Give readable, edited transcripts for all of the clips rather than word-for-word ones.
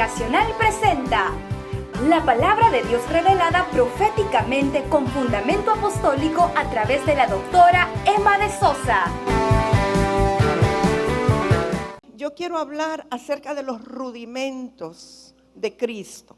Internacional presenta la palabra de Dios revelada proféticamente con fundamento apostólico a través de la doctora Emma de Sosa. Yo quiero hablar acerca de los rudimentos de Cristo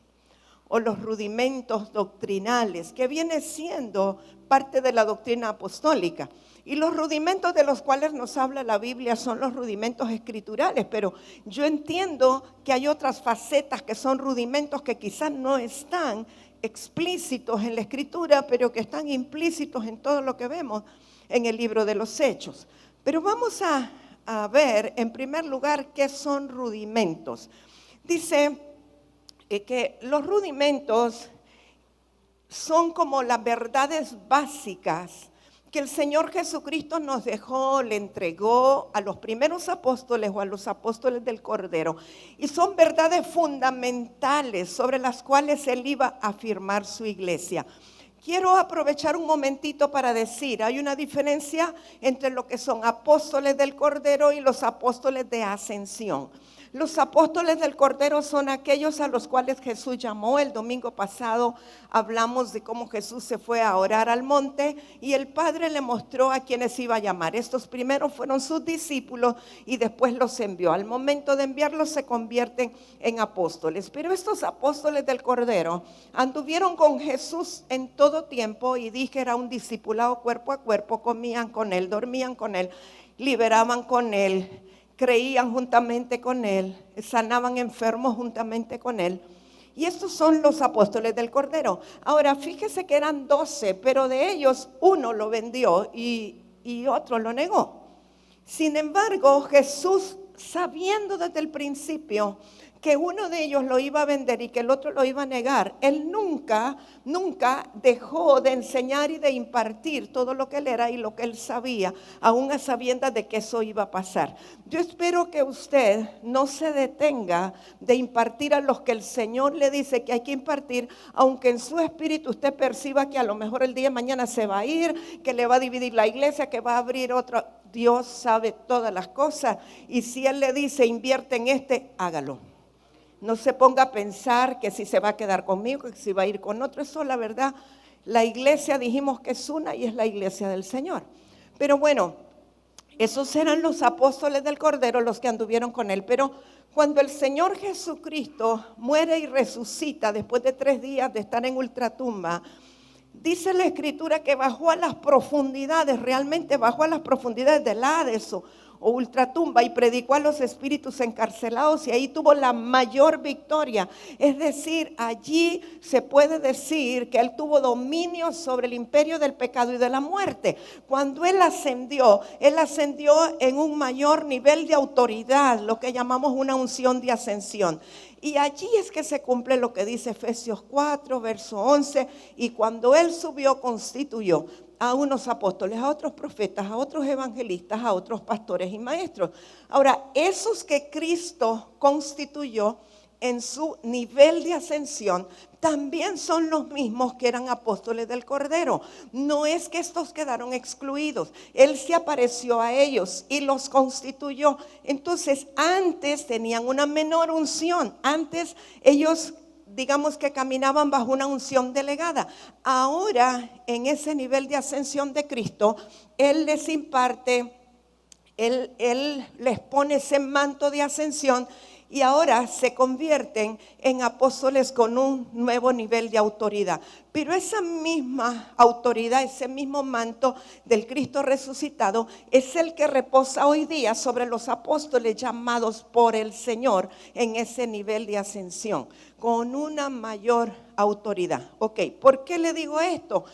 o los rudimentos doctrinales que viene siendo parte de la doctrina apostólica. Y los rudimentos de los cuales nos habla la Biblia son los rudimentos escriturales, pero yo entiendo que hay otras facetas que son rudimentos que quizás no están explícitos en la Escritura, pero que están implícitos en todo lo que vemos en el libro de los Hechos. Pero vamos a ver en primer lugar qué son rudimentos. Dice que los rudimentos son como las verdades básicas que el Señor Jesucristo nos dejó, le entregó a los primeros apóstoles o a los apóstoles del Cordero. Y son verdades fundamentales sobre las cuales Él iba a afirmar su iglesia. Quiero aprovechar un momentito para decir, hay una diferencia entre lo que son apóstoles del Cordero y los apóstoles de ascensión. Los apóstoles del Cordero son aquellos a los cuales Jesús llamó. El domingo pasado hablamos de cómo Jesús se fue a orar al monte y el Padre le mostró a quienes iba a llamar. Estos primeros fueron sus discípulos y después los envió. Al momento de enviarlos se convierten en apóstoles. Pero estos apóstoles del Cordero anduvieron con Jesús en todo tiempo y dije era un discipulado cuerpo a cuerpo, comían con Él, dormían con Él, liberaban con Él, creían juntamente con Él, sanaban enfermos juntamente con Él. Y estos son los apóstoles del Cordero. Ahora, fíjese que eran 12, pero de ellos uno lo vendió y otro lo negó. Sin embargo, Jesús, sabiendo desde el principio que uno de ellos lo iba a vender y que el otro lo iba a negar, Él nunca dejó de enseñar y de impartir todo lo que Él era y lo que Él sabía, aún a sabiendas de que eso iba a pasar. Yo espero que usted no se detenga de impartir a los que el Señor le dice que hay que impartir, aunque en su espíritu usted perciba que a lo mejor el día de mañana se va a ir, que le va a dividir la iglesia, que va a abrir otra. Dios sabe todas las cosas y si Él le dice invierte en hágalo. No se ponga a pensar que si se va a quedar conmigo, que si va a ir con otro. Eso la verdad, la iglesia dijimos que es una y es la iglesia del Señor. Pero bueno, esos eran los apóstoles del Cordero, los que anduvieron con Él. Pero cuando el Señor Jesucristo muere y resucita después de 3 días de estar en ultratumba, dice la Escritura que bajó a las profundidades, realmente bajó a las profundidades del Hades o ultratumba y predicó a los espíritus encarcelados y ahí tuvo la mayor victoria. Es decir, allí se puede decir que Él tuvo dominio sobre el imperio del pecado y de la muerte. Cuando Él ascendió en un mayor nivel de autoridad, lo que llamamos una unción de ascensión. Y allí es que se cumple lo que dice Efesios 4, verso 11, y cuando Él subió, constituyó a unos apóstoles, a otros profetas, a otros evangelistas, a otros pastores y maestros. Ahora, esos que Cristo constituyó en su nivel de ascensión, también son los mismos que eran apóstoles del Cordero. No es que estos quedaron excluidos. Él se apareció a ellos y los constituyó. Entonces, antes tenían una menor unción. Antes ellos, digamos que caminaban bajo una unción delegada. Ahora, en ese nivel de ascensión de Cristo, Él les imparte, Él les pone ese manto de ascensión y ahora se convierten en apóstoles con un nuevo nivel de autoridad. Pero esa misma autoridad, ese mismo manto del Cristo resucitado es el que reposa hoy día sobre los apóstoles llamados por el Señor en ese nivel de ascensión, con una mayor autoridad. Ok, ¿por qué le digo esto?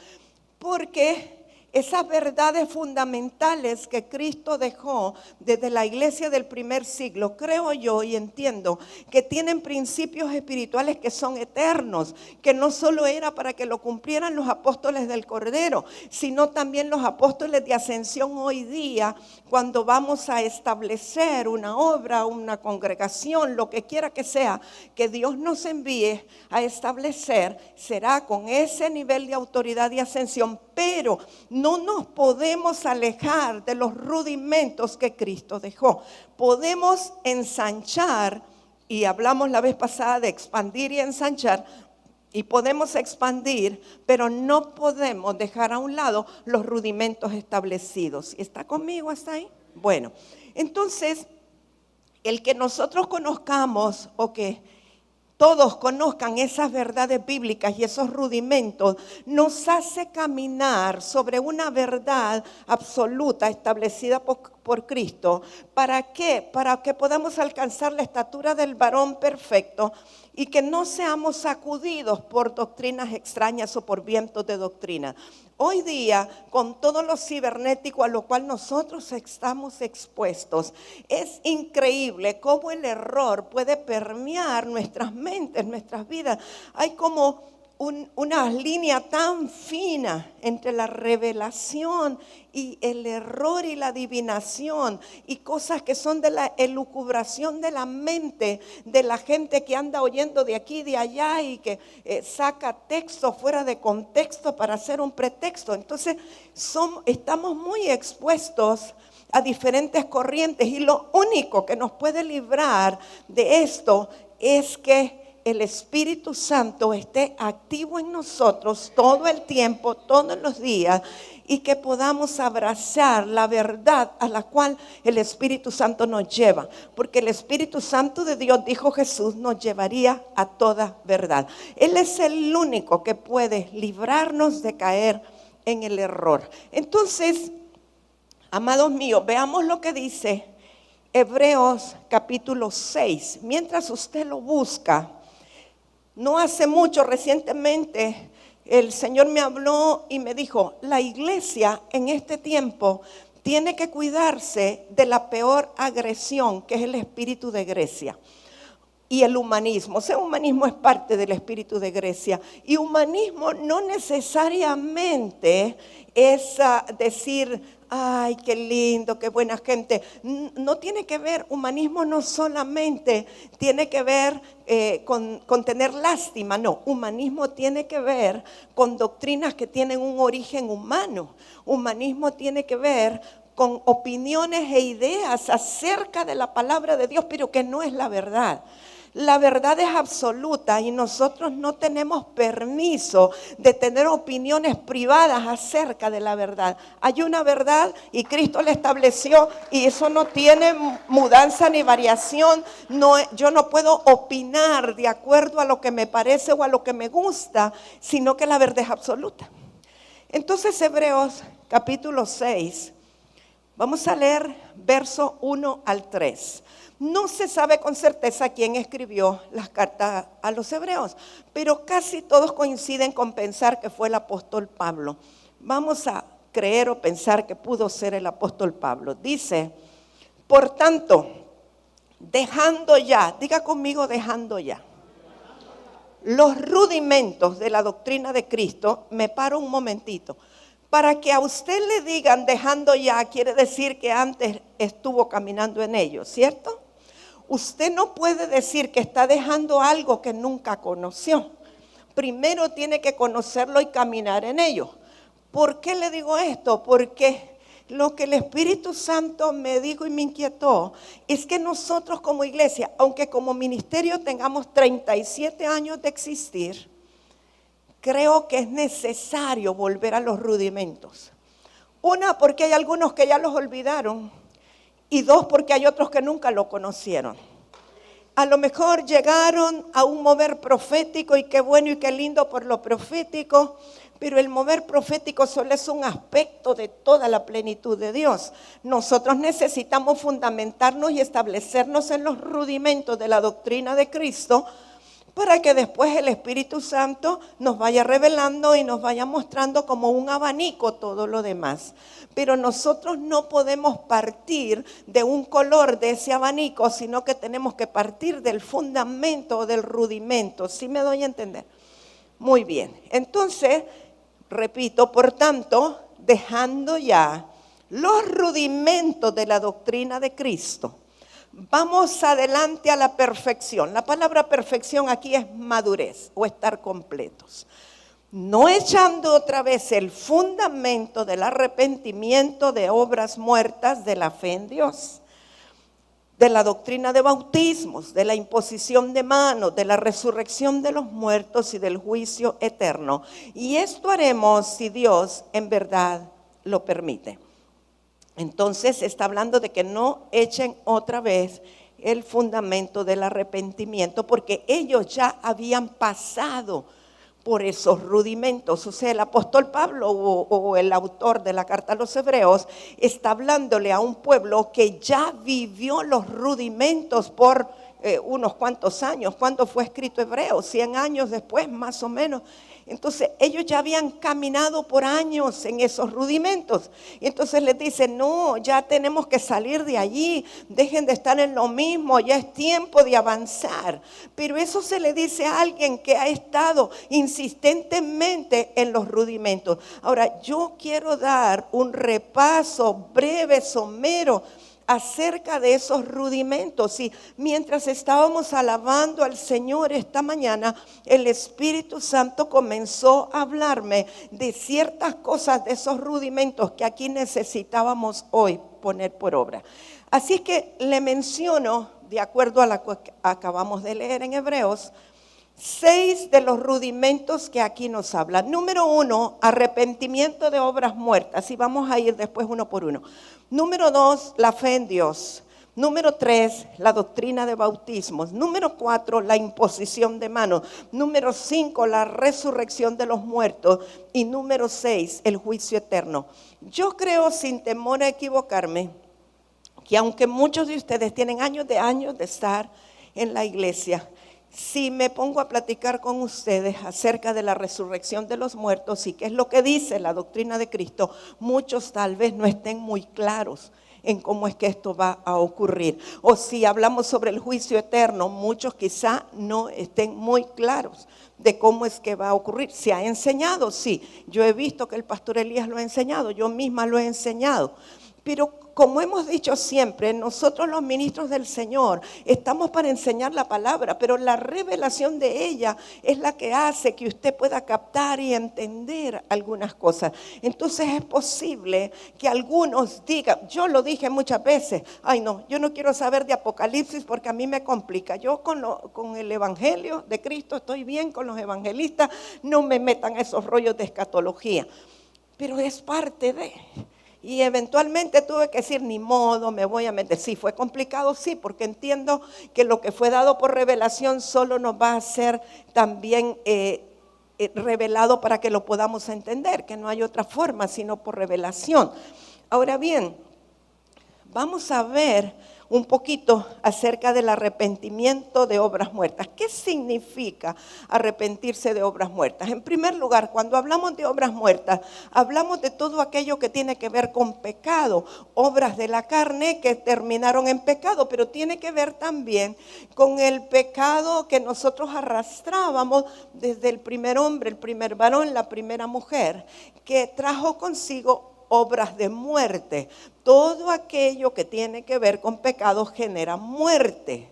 Porque esas verdades fundamentales que Cristo dejó desde la iglesia del primer siglo, creo yo y entiendo que tienen principios espirituales que son eternos, que no solo era para que lo cumplieran los apóstoles del Cordero, sino también los apóstoles de ascensión hoy día, cuando vamos a establecer una obra, una congregación, lo que quiera que sea, que Dios nos envíe a establecer, será con ese nivel de autoridad y ascensión, pero no nos podemos alejar de los rudimentos que Cristo dejó. Podemos ensanchar y hablamos la vez pasada de expandir y ensanchar, y podemos expandir, pero no podemos dejar a un lado los rudimentos establecidos. ¿Está conmigo hasta ahí? Bueno, entonces, el que nosotros conozcamos o que todos conozcan esas verdades bíblicas y esos rudimentos, nos hace caminar sobre una verdad absoluta establecida por Cristo. ¿Para qué? Para que podamos alcanzar la estatura del varón perfecto y que no seamos sacudidos por doctrinas extrañas o por vientos de doctrina. Hoy día, con todo lo cibernético a lo cual nosotros estamos expuestos, es increíble cómo el error puede permear nuestras mentes, nuestras vidas. Hay como una línea tan fina entre la revelación y el error y la adivinación y cosas que son de la elucubración de la mente de la gente que anda oyendo de aquí y de allá y que saca texto fuera de contexto para hacer un pretexto. Entonces estamos muy expuestos a diferentes corrientes y lo único que nos puede librar de esto es que el Espíritu Santo esté activo en nosotros todo el tiempo, todos los días, y que podamos abrazar la verdad a la cual el Espíritu Santo nos lleva. Porque el Espíritu Santo de Dios, dijo Jesús, nos llevaría a toda verdad. Él es el único que puede librarnos de caer en el error. Entonces, amados míos, veamos lo que dice Hebreos capítulo 6. Mientras usted lo busca, no hace mucho, recientemente, el Señor me habló y me dijo, la iglesia en este tiempo tiene que cuidarse de la peor agresión, que es el espíritu de Grecia y el humanismo. O sea, humanismo es parte del espíritu de Grecia. Y humanismo no necesariamente es decir, ay, qué lindo, qué buena gente. No tiene que ver, humanismo no solamente tiene que ver con tener lástima, no. Humanismo tiene que ver con doctrinas que tienen un origen humano. Humanismo tiene que ver con opiniones e ideas acerca de la palabra de Dios, pero que no es la verdad. La verdad es absoluta y nosotros no tenemos permiso de tener opiniones privadas acerca de la verdad. Hay una verdad y Cristo la estableció y eso no tiene mudanza ni variación. Yo no puedo opinar de acuerdo a lo que me parece o a lo que me gusta, sino que la verdad es absoluta. Entonces, Hebreos capítulo 6, vamos a leer verso 1 al 3. No se sabe con certeza quién escribió las cartas a los hebreos, pero casi todos coinciden con pensar que fue el apóstol Pablo. Vamos a creer o pensar que pudo ser el apóstol Pablo. Dice, por tanto, dejando ya, diga conmigo dejando ya, los rudimentos de la doctrina de Cristo, me paro un momentito. Para que a usted le digan dejando ya, quiere decir que antes estuvo caminando en ellos, ¿cierto? Usted no puede decir que está dejando algo que nunca conoció. Primero tiene que conocerlo y caminar en ello. ¿Por qué le digo esto? Porque lo que el Espíritu Santo me dijo y me inquietó es que nosotros como iglesia, aunque como ministerio tengamos 37 años de existir, creo que es necesario volver a los rudimentos. Una, porque hay algunos que ya los olvidaron. Y dos, porque hay otros que nunca lo conocieron. A lo mejor llegaron a un mover profético y qué bueno y qué lindo por lo profético, pero el mover profético solo es un aspecto de toda la plenitud de Dios. Nosotros necesitamos fundamentarnos y establecernos en los rudimentos de la doctrina de Cristo para que después el Espíritu Santo nos vaya revelando y nos vaya mostrando como un abanico todo lo demás. Pero nosotros no podemos partir de un color de ese abanico, sino que tenemos que partir del fundamento o del rudimento. ¿Sí me doy a entender? Muy bien. Entonces, repito, por tanto, dejando ya los rudimentos de la doctrina de Cristo, vamos adelante a la perfección. La palabra perfección aquí es madurez o estar completos. No echando otra vez el fundamento del arrepentimiento de obras muertas de la fe en Dios. de la doctrina de bautismos, de la imposición de manos, de la resurrección de los muertos y del juicio eterno. Y esto haremos si Dios en verdad lo permite. Entonces está hablando de que no echen otra vez el fundamento del arrepentimiento, porque ellos ya habían pasado por esos rudimentos. O sea, el apóstol Pablo o el autor de la carta a los Hebreos está hablándole a un pueblo que ya vivió los rudimentos por unos cuantos años. ¿Cuándo fue escrito Hebreos? 100 años después, más o menos. Entonces ellos ya habían caminado por años en esos rudimentos. Y entonces les dice, no, ya tenemos que salir de allí, dejen de estar en lo mismo, ya es tiempo de avanzar. Pero eso se le dice a alguien que ha estado insistentemente en los rudimentos. Ahora, yo quiero dar un repaso breve, somero, acerca de esos rudimentos. Y mientras estábamos alabando al Señor esta mañana, el Espíritu Santo comenzó a hablarme de ciertas cosas de esos rudimentos que aquí necesitábamos hoy poner por obra. Así es que le menciono, de acuerdo a la que acabamos de leer en Hebreos, 6 de los rudimentos que aquí nos habla. Número 1, arrepentimiento de obras muertas. Y vamos a ir después uno por uno. Número 2, la fe en Dios. Número 3, la doctrina de bautismos. Número 4, la imposición de manos. Número 5, la resurrección de los muertos. Y número 6, el juicio eterno. Yo creo, sin temor a equivocarme, que aunque muchos de ustedes tienen años de estar en la iglesia, si me pongo a platicar con ustedes acerca de la resurrección de los muertos y qué es lo que dice la doctrina de Cristo, muchos tal vez no estén muy claros en cómo es que esto va a ocurrir. O si hablamos sobre el juicio eterno, muchos quizá no estén muy claros de cómo es que va a ocurrir. ¿Se ha enseñado? Sí. Yo he visto que el pastor Elías lo ha enseñado, yo misma lo he enseñado. Pero como hemos dicho siempre, nosotros los ministros del Señor estamos para enseñar la palabra, pero la revelación de ella es la que hace que usted pueda captar y entender algunas cosas. Entonces es posible que algunos digan, yo lo dije muchas veces, ay no, yo no quiero saber de Apocalipsis porque a mí me complica. Yo con el Evangelio de Cristo estoy bien, con los evangelistas no me metan esos rollos de escatología, pero es parte de... Y eventualmente tuve que decir, ni modo, me voy a meter. Sí, fue complicado, sí, porque entiendo que lo que fue dado por revelación solo nos va a ser también revelado para que lo podamos entender, que no hay otra forma sino por revelación. Ahora bien, vamos a ver un poquito acerca del arrepentimiento de obras muertas. ¿Qué significa arrepentirse de obras muertas? En primer lugar, cuando hablamos de obras muertas, hablamos de todo aquello que tiene que ver con pecado, obras de la carne que terminaron en pecado, pero tiene que ver también con el pecado que nosotros arrastrábamos desde el primer hombre, el primer varón, la primera mujer, que trajo consigo obras de muerte. Todo aquello que tiene que ver con pecado genera muerte.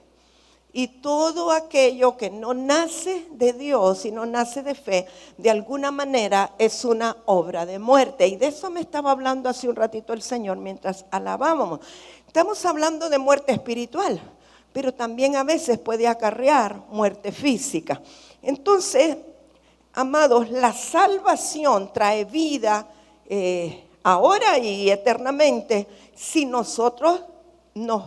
Y todo aquello que no nace de Dios y no nace de fe, de alguna manera es una obra de muerte. Y de eso me estaba hablando hace un ratito el Señor mientras alabábamos. Estamos hablando de muerte espiritual, pero también a veces puede acarrear muerte física. Entonces, amados, la salvación trae vida ahora y eternamente, si nosotros nos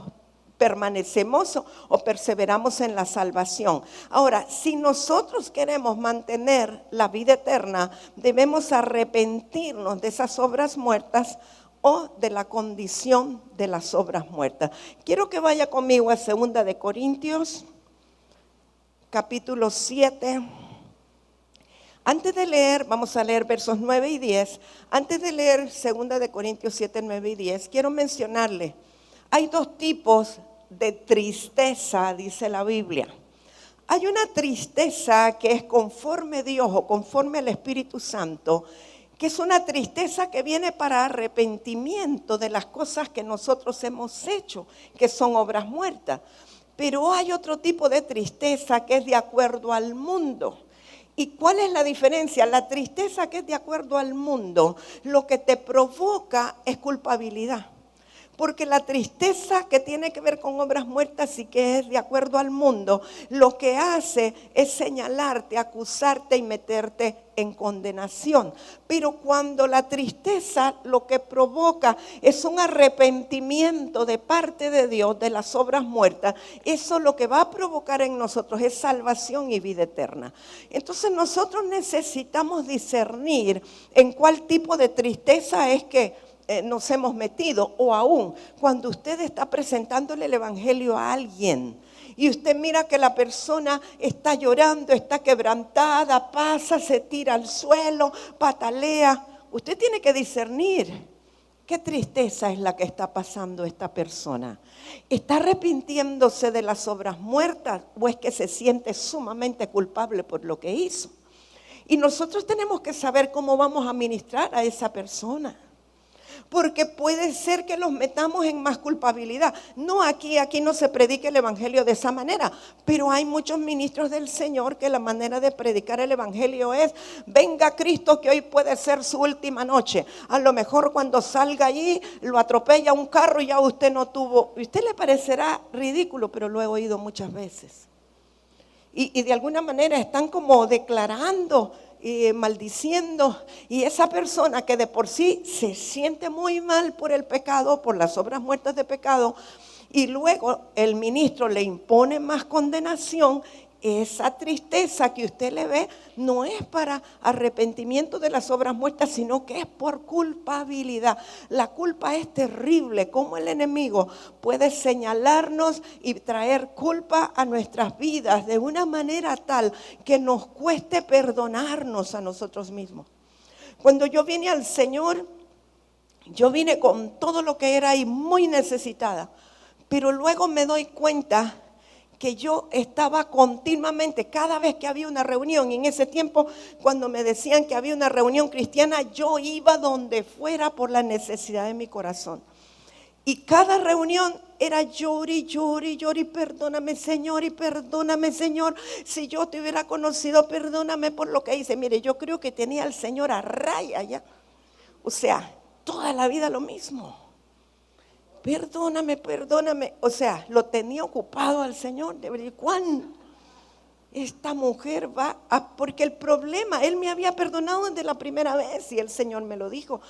permanecemos o perseveramos en la salvación. Ahora, si nosotros queremos mantener la vida eterna, debemos arrepentirnos de esas obras muertas o de la condición de las obras muertas. Quiero que vaya conmigo a 2 de Corintios, capítulo 7. Antes de leer, vamos a leer versos 9 y 10. Antes de leer 2 de Corintios 7, 9 y 10, quiero mencionarle, hay dos tipos de tristeza, dice la Biblia. Hay una tristeza que es conforme a Dios o conforme al Espíritu Santo, que es una tristeza que viene para arrepentimiento de las cosas que nosotros hemos hecho, que son obras muertas. Pero hay otro tipo de tristeza que es de acuerdo al mundo. ¿Y cuál es la diferencia? La tristeza que es de acuerdo al mundo, lo que te provoca es culpabilidad. Porque la tristeza que tiene que ver con obras muertas y que es de acuerdo al mundo, lo que hace es señalarte, acusarte y meterte en condenación. Pero cuando la tristeza lo que provoca es un arrepentimiento de parte de Dios de las obras muertas, eso lo que va a provocar en nosotros es salvación y vida eterna. Entonces nosotros necesitamos discernir en cuál tipo de tristeza es que nos hemos metido, o aún cuando usted está presentándole el evangelio a alguien y usted mira que la persona está llorando, está quebrantada, pasa, se tira al suelo, patalea. Usted tiene que discernir qué tristeza es la que está pasando esta persona. ¿Está arrepintiéndose de las obras muertas o es que se siente sumamente culpable por lo que hizo? Y nosotros tenemos que saber cómo vamos a ministrar a esa persona. Porque puede ser que los metamos en más culpabilidad. No, aquí no se predica el evangelio de esa manera. Pero hay muchos ministros del Señor que la manera de predicar el evangelio es: venga Cristo, que hoy puede ser su última noche. A lo mejor cuando salga allí lo atropella un carro y ya usted no tuvo. Y usted le parecerá ridículo, pero lo he oído muchas veces. Y de alguna manera están como declarando y maldiciendo, y esa persona que de por sí se siente muy mal por el pecado, por las obras muertas de pecado, y luego el ministro le impone más condenación. Esa tristeza que usted le ve no es para arrepentimiento de las obras muertas, sino que es por culpabilidad. La culpa es terrible. Cómo el enemigo puede señalarnos y traer culpa a nuestras vidas de una manera tal que nos cueste perdonarnos a nosotros mismos. Cuando yo vine al Señor, yo vine con todo lo que era y muy necesitada, pero luego me doy cuenta que yo estaba continuamente, cada vez que había una reunión, y en ese tiempo cuando me decían que había una reunión cristiana, yo iba donde fuera por la necesidad de mi corazón. Y cada reunión era llori, perdóname Señor, y perdóname Señor, si yo te hubiera conocido, perdóname por lo que hice. Mire, yo creo que tenía al Señor a raya ya, o sea, toda la vida lo mismo. Perdóname, o sea, lo tenía ocupado al Señor. ¿Cuándo esta mujer va a? Porque el problema, Él me había perdonado desde la primera vez y el Señor me lo dijo.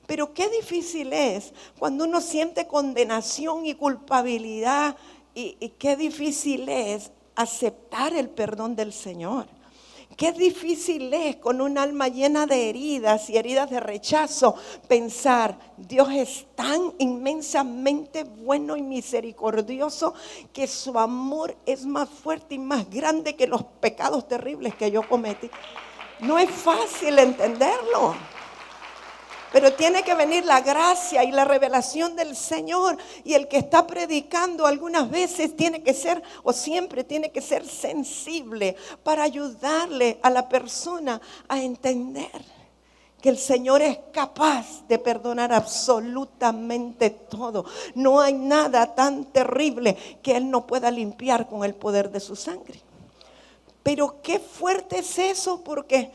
Pero qué difícil es cuando uno siente condenación y culpabilidad, y qué difícil es aceptar el perdón del Señor. Qué difícil es con un alma llena de heridas y heridas de rechazo pensar: Dios es tan inmensamente bueno y misericordioso que su amor es más fuerte y más grande que los pecados terribles que yo cometí. No es fácil entenderlo. Pero tiene que venir la gracia y la revelación del Señor. Y el que está predicando algunas veces tiene que ser, o siempre tiene que ser sensible para ayudarle a la persona a entender que el Señor es capaz de perdonar absolutamente todo. No hay nada tan terrible que Él no pueda limpiar con el poder de su sangre. Pero qué fuerte es eso, porque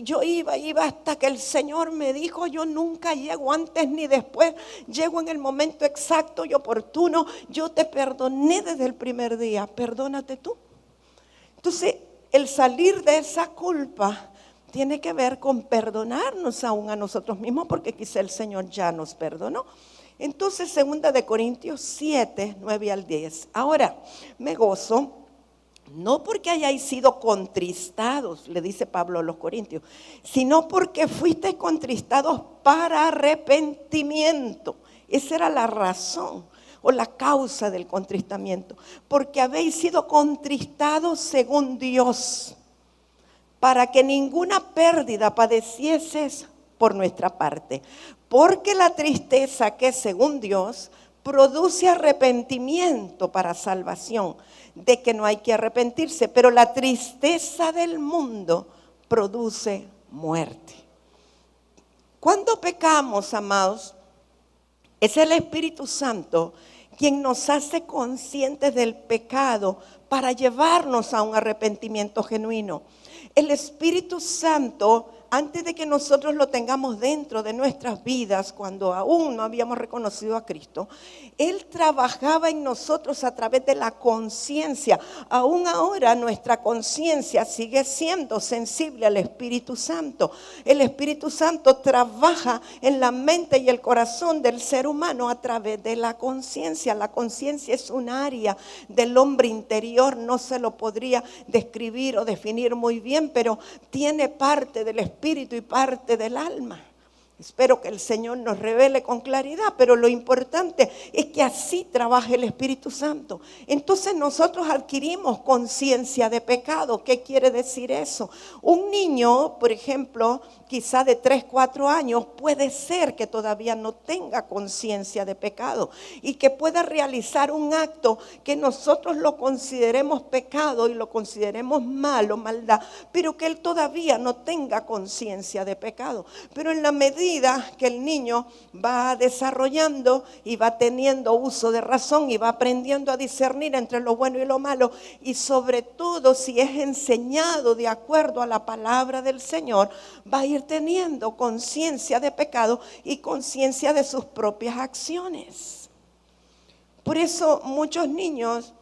yo iba hasta que el Señor me dijo: yo nunca llego antes ni después, llego en el momento exacto y oportuno. Yo te perdoné desde el primer día, perdónate tú. Entonces, el salir de esa culpa tiene que ver con perdonarnos aún a nosotros mismos, porque quizá el Señor ya nos perdonó. Entonces, 2 Corintios 7, 9 al 10. Ahora, me gozo, no porque hayáis sido contristados, le dice Pablo a los Corintios, sino porque fuisteis contristados para arrepentimiento. Esa era la razón o la causa del contristamiento. Porque habéis sido contristados según Dios, para que ninguna pérdida padecieses por nuestra parte. Porque la tristeza que es según Dios produce arrepentimiento para salvación, de que no hay que arrepentirse, pero la tristeza del mundo produce muerte. Cuando pecamos, amados, es el Espíritu Santo quien nos hace conscientes del pecado para llevarnos a un arrepentimiento genuino. El Espíritu Santo antes de que nosotros lo tengamos dentro de nuestras vidas, cuando aún no habíamos reconocido a Cristo, Él trabajaba en nosotros a través de la conciencia. Aún ahora nuestra conciencia sigue siendo sensible al Espíritu Santo. El Espíritu Santo trabaja en la mente y el corazón del ser humano a través de la conciencia. La conciencia es un área del hombre interior, no se lo podría describir o definir muy bien, pero tiene parte del espíritu y parte del alma. Espero que el Señor nos revele con claridad, pero lo importante es que así trabaja el Espíritu Santo. Entonces nosotros adquirimos conciencia de pecado. ¿Qué quiere decir eso? Un niño, por ejemplo, quizá de 3, 4 años, puede ser que todavía no tenga conciencia de pecado y que pueda realizar un acto que nosotros lo consideremos pecado y lo consideremos malo, maldad, pero que él todavía no tenga conciencia de pecado. Pero en la medida que el niño va desarrollando y va teniendo uso de razón y va aprendiendo a discernir entre lo bueno y lo malo, y sobre todo si es enseñado de acuerdo a la palabra del Señor, va a ir teniendo conciencia de pecado y conciencia de sus propias acciones. Por eso muchos niños,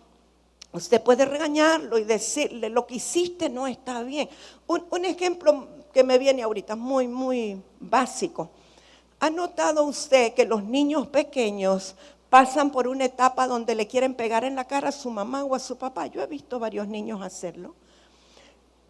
usted puede regañarlo y decirle: lo que hiciste no está bien. Un ejemplo que me viene ahorita, muy básico. ¿Ha notado usted que los niños pequeños pasan por una etapa donde le quieren pegar en la cara a su mamá o a su papá? Yo he visto varios niños hacerlo.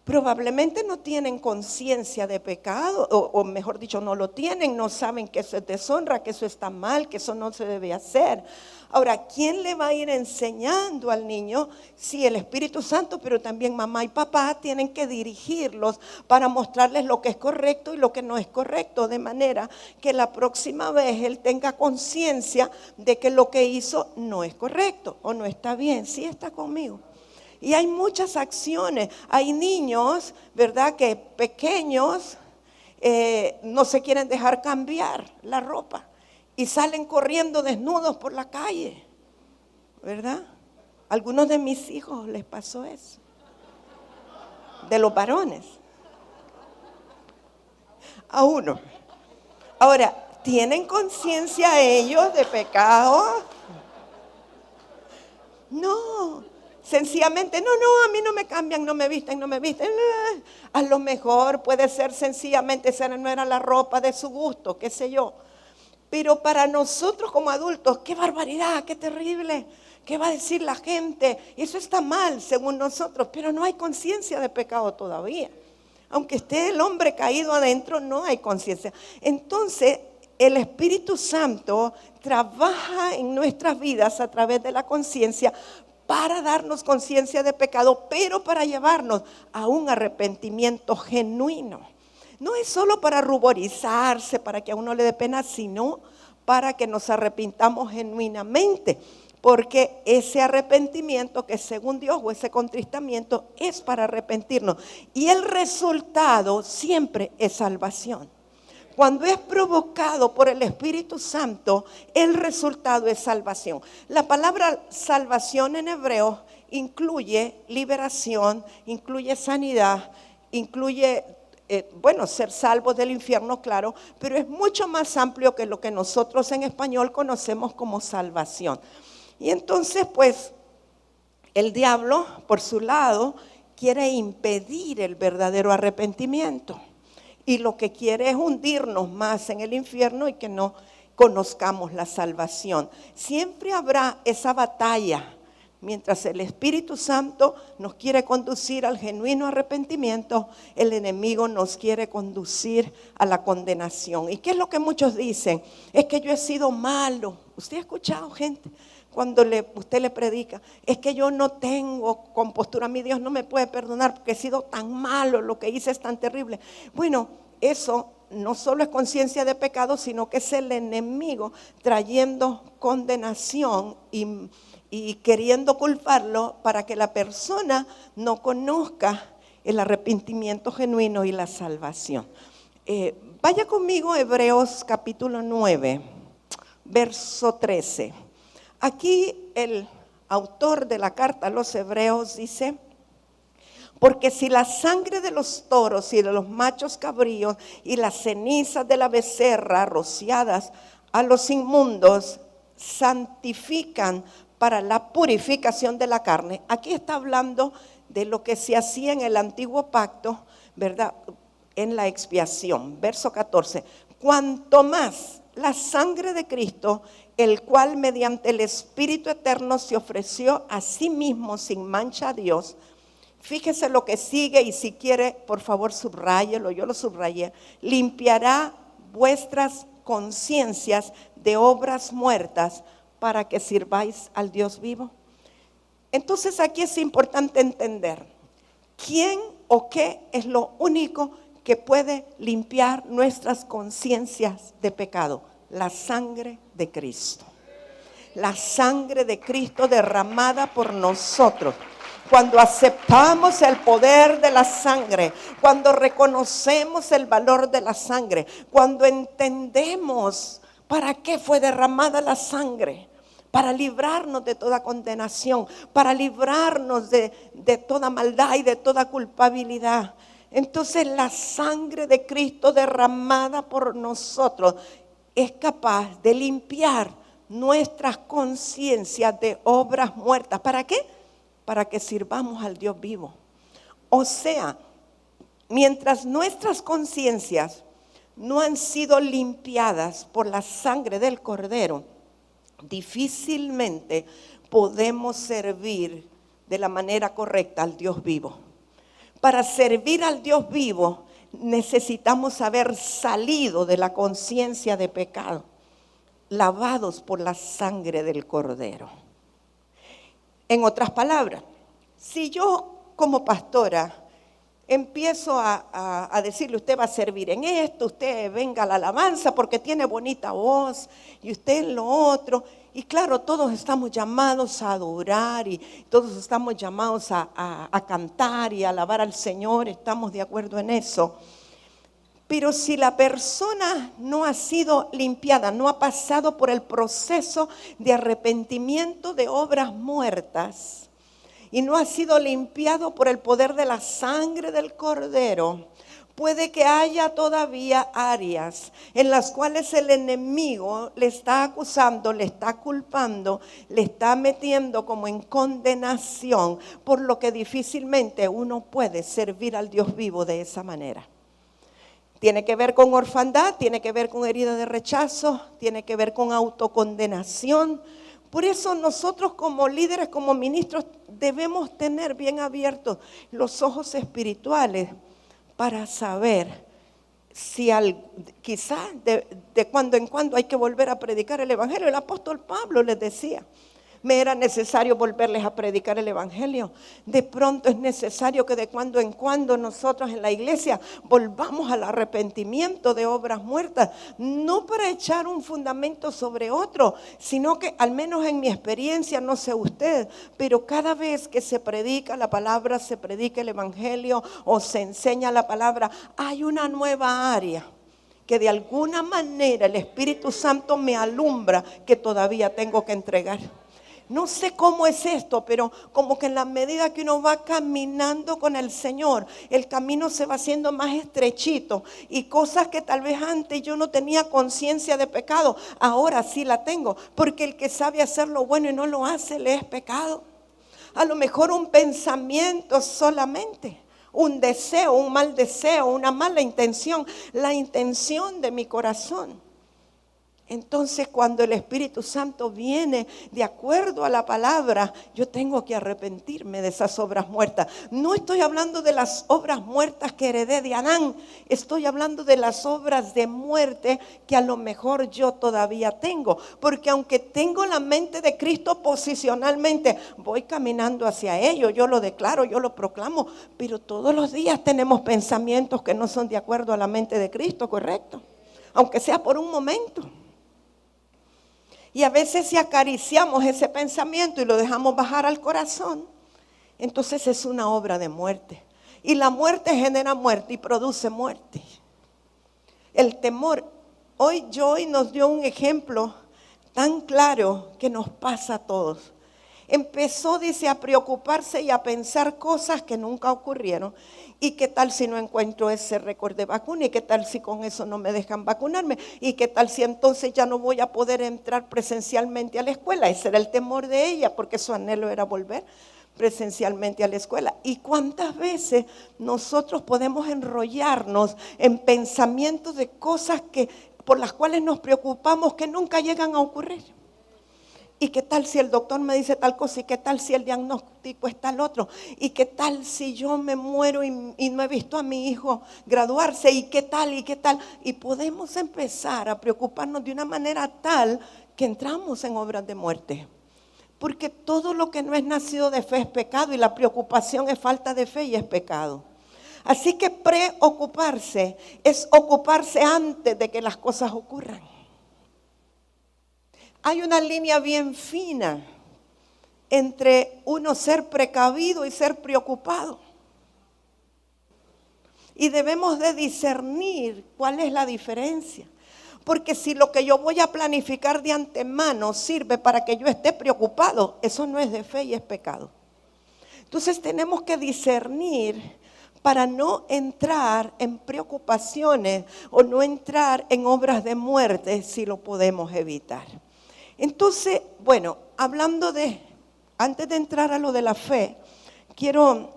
Probablemente no tienen conciencia de pecado, o mejor dicho, no lo tienen, no saben que eso es deshonra, que eso está mal, que eso no se debe hacer. Ahora, ¿quién le va a ir enseñando al niño? Sí, el Espíritu Santo, pero también mamá y papá tienen que dirigirlos para mostrarles lo que es correcto y lo que no es correcto, de manera que la próxima vez él tenga conciencia de que lo que hizo no es correcto o no está bien. ¿Sí está conmigo? Y hay muchas acciones. Hay niños, ¿verdad?, que pequeños no se quieren dejar cambiar la ropa y salen corriendo desnudos por la calle, ¿verdad? A algunos de mis hijos les pasó eso, de los varones. A uno. Ahora, ¿tienen conciencia ellos de pecado? No. Sencillamente, no, a mí no me cambian, no me visten. A lo mejor puede ser sencillamente, esa no era la ropa de su gusto, qué sé yo. Pero para nosotros como adultos, qué barbaridad, qué terrible, qué va a decir la gente. Eso está mal según nosotros, pero no hay conciencia de pecado todavía. Aunque esté el hombre caído adentro, no hay conciencia. Entonces, el Espíritu Santo trabaja en nuestras vidas a través de la conciencia para darnos conciencia de pecado, pero para llevarnos a un arrepentimiento genuino. No es solo para ruborizarse, para que a uno le dé pena, sino para que nos arrepintamos genuinamente. Porque ese arrepentimiento que según Dios, o ese contristamiento, es para arrepentirnos. Y el resultado siempre es salvación. Cuando es provocado por el Espíritu Santo, el resultado es salvación. La palabra salvación en hebreo incluye liberación, incluye sanidad, incluye, ser salvos del infierno, claro, pero es mucho más amplio que lo que nosotros en español conocemos como salvación. Y entonces, pues, el diablo, por su lado, quiere impedir el verdadero arrepentimiento. Y lo que quiere es hundirnos más en el infierno y que no conozcamos la salvación. Siempre habrá esa batalla. Mientras el Espíritu Santo nos quiere conducir al genuino arrepentimiento, el enemigo nos quiere conducir a la condenación. ¿Y qué es lo que muchos dicen? Es que yo he sido malo. ¿Usted ha escuchado gente cuando usted le predica? Es que yo no tengo compostura, mi Dios no me puede perdonar porque he sido tan malo, lo que hice es tan terrible. Bueno, eso no solo es conciencia de pecado, sino que es el enemigo trayendo condenación y queriendo culparlo para que la persona no conozca el arrepentimiento genuino y la salvación. Vaya conmigo a Hebreos capítulo 9, verso 13. Aquí el autor de la carta a los Hebreos dice: Porque si la sangre de los toros y de los machos cabríos y las cenizas de la becerra rociadas a los inmundos santifican para la purificación de la carne. Aquí está hablando de lo que se hacía en el antiguo pacto, ¿verdad? En la expiación. Verso 14. Cuanto más la sangre de Cristo, el cual mediante el Espíritu Eterno se ofreció a sí mismo sin mancha a Dios. Fíjese lo que sigue y si quiere, por favor, subráyelo, yo lo subrayé. Limpiará vuestras conciencias de obras muertas para que sirváis al Dios vivo. Entonces aquí es importante entender quién o qué es lo único que puede limpiar nuestras conciencias de pecado. La sangre de Cristo. La sangre de Cristo derramada por nosotros. Cuando aceptamos el poder de la sangre, cuando reconocemos el valor de la sangre, cuando entendemos para qué fue derramada la sangre, para librarnos de toda condenación, para librarnos de toda maldad y de toda culpabilidad. Entonces la sangre de Cristo derramada por nosotros es capaz de limpiar nuestras conciencias de obras muertas. ¿Para qué? Para que sirvamos al Dios vivo. O sea, mientras nuestras conciencias no han sido limpiadas por la sangre del Cordero, difícilmente podemos servir de la manera correcta al Dios vivo. Para servir al Dios vivo necesitamos haber salido de la conciencia de pecado, lavados por la sangre del Cordero. En otras palabras, si yo como pastora empiezo a decirle, usted va a servir en esto, usted venga a la alabanza porque tiene bonita voz y usted en lo otro. Y claro, todos estamos llamados a adorar y todos estamos llamados a cantar y a alabar al Señor, estamos de acuerdo en eso. Pero si la persona no ha sido limpiada, no ha pasado por el proceso de arrepentimiento de obras muertas y no ha sido limpiado por el poder de la sangre del Cordero, puede que haya todavía áreas en las cuales el enemigo le está acusando, le está culpando, le está metiendo como en condenación, por lo que difícilmente uno puede servir al Dios vivo de esa manera. Tiene que ver con orfandad, tiene que ver con herida de rechazo, tiene que ver con autocondenación. Por eso nosotros como líderes, como ministros, debemos tener bien abiertos los ojos espirituales para saber si quizás de cuando en cuando hay que volver a predicar el evangelio. El apóstol Pablo les decía, me era necesario volverles a predicar el evangelio. De pronto es necesario que de cuando en cuando nosotros en la iglesia volvamos al arrepentimiento de obras muertas, no para echar un fundamento sobre otro, sino que al menos en mi experiencia, no sé usted, pero cada vez que se predica la palabra, se predica el evangelio o se enseña la palabra, hay una nueva área que de alguna manera el Espíritu Santo me alumbra que todavía tengo que entregar. No sé cómo es esto, pero como que en la medida que uno va caminando con el Señor, el camino se va haciendo más estrechito y cosas que tal vez antes yo no tenía conciencia de pecado, ahora sí la tengo, porque el que sabe hacer lo bueno y no lo hace, le es pecado. A lo mejor un pensamiento solamente, un deseo, un mal deseo, una mala intención, la intención de mi corazón. Entonces cuando el Espíritu Santo viene de acuerdo a la palabra, yo tengo que arrepentirme de esas obras muertas. No estoy hablando de las obras muertas que heredé de Adán, estoy hablando de las obras de muerte que a lo mejor yo todavía tengo. Porque aunque tengo la mente de Cristo posicionalmente, voy caminando hacia ello, yo lo declaro, yo lo proclamo, pero todos los días tenemos pensamientos que no son de acuerdo a la mente de Cristo, ¿correcto? Aunque sea por un momento. Y a veces si acariciamos ese pensamiento y lo dejamos bajar al corazón, entonces es una obra de muerte. Y la muerte genera muerte y produce muerte. El temor. Hoy Joy nos dio un ejemplo tan claro que nos pasa a todos. Empezó, dice, a preocuparse y a pensar cosas que nunca ocurrieron. ¿Y qué tal si no encuentro ese récord de vacuna? ¿Y qué tal si con eso no me dejan vacunarme? ¿Y qué tal si entonces ya no voy a poder entrar presencialmente a la escuela? Ese era el temor de ella, porque su anhelo era volver presencialmente a la escuela. ¿Y cuántas veces nosotros podemos enrollarnos en pensamientos de cosas por las cuales nos preocupamos que nunca llegan a ocurrir? ¿Y qué tal si el doctor me dice tal cosa? ¿Y qué tal si el diagnóstico es tal otro? ¿Y qué tal si yo me muero y no he visto a mi hijo graduarse? ¿Y qué tal? ¿Y qué tal? Y podemos empezar a preocuparnos de una manera tal que entramos en obras de muerte. Porque todo lo que no es nacido de fe es pecado, y la preocupación es falta de fe y es pecado. Así que preocuparse es ocuparse antes de que las cosas ocurran. Hay una línea bien fina entre uno ser precavido y ser preocupado. Y debemos de discernir cuál es la diferencia. Porque si lo que yo voy a planificar de antemano sirve para que yo esté preocupado, eso no es de fe y es pecado. Entonces tenemos que discernir para no entrar en preocupaciones o no entrar en obras de muerte si lo podemos evitar. Entonces, bueno, antes de entrar a lo de la fe, quiero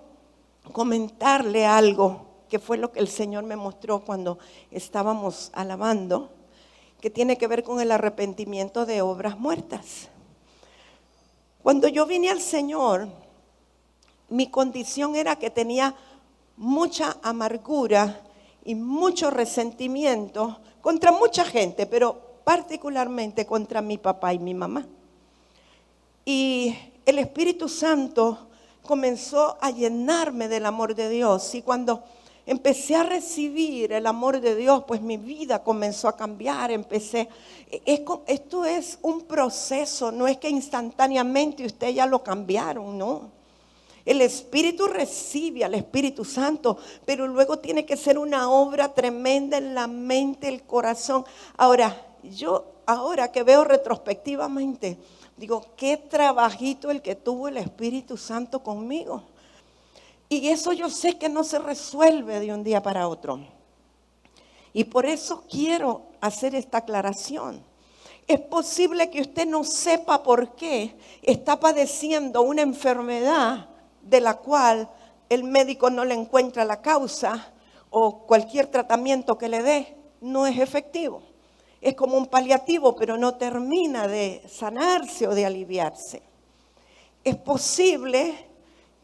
comentarle algo que fue lo que el Señor me mostró cuando estábamos alabando, que tiene que ver con el arrepentimiento de obras muertas. Cuando yo vine al Señor, mi condición era que tenía mucha amargura y mucho resentimiento contra mucha gente, pero particularmente contra mi papá y mi mamá. Y el Espíritu Santo comenzó a llenarme del amor de Dios, y cuando empecé a recibir el amor de Dios, pues mi vida comenzó a cambiar. Esto es un proceso, no es que instantáneamente usted ya lo cambiaron, no. El Espíritu recibe al Espíritu Santo, pero luego tiene que ser una obra tremenda en la mente, el corazón. Ahora que veo retrospectivamente, digo, qué trabajito el que tuvo el Espíritu Santo conmigo. Y eso yo sé que no se resuelve de un día para otro. Y por eso quiero hacer esta aclaración. Es posible que usted no sepa por qué está padeciendo una enfermedad de la cual el médico no le encuentra la causa, o cualquier tratamiento que le dé no es efectivo. Es como un paliativo, pero no termina de sanarse o de aliviarse. Es posible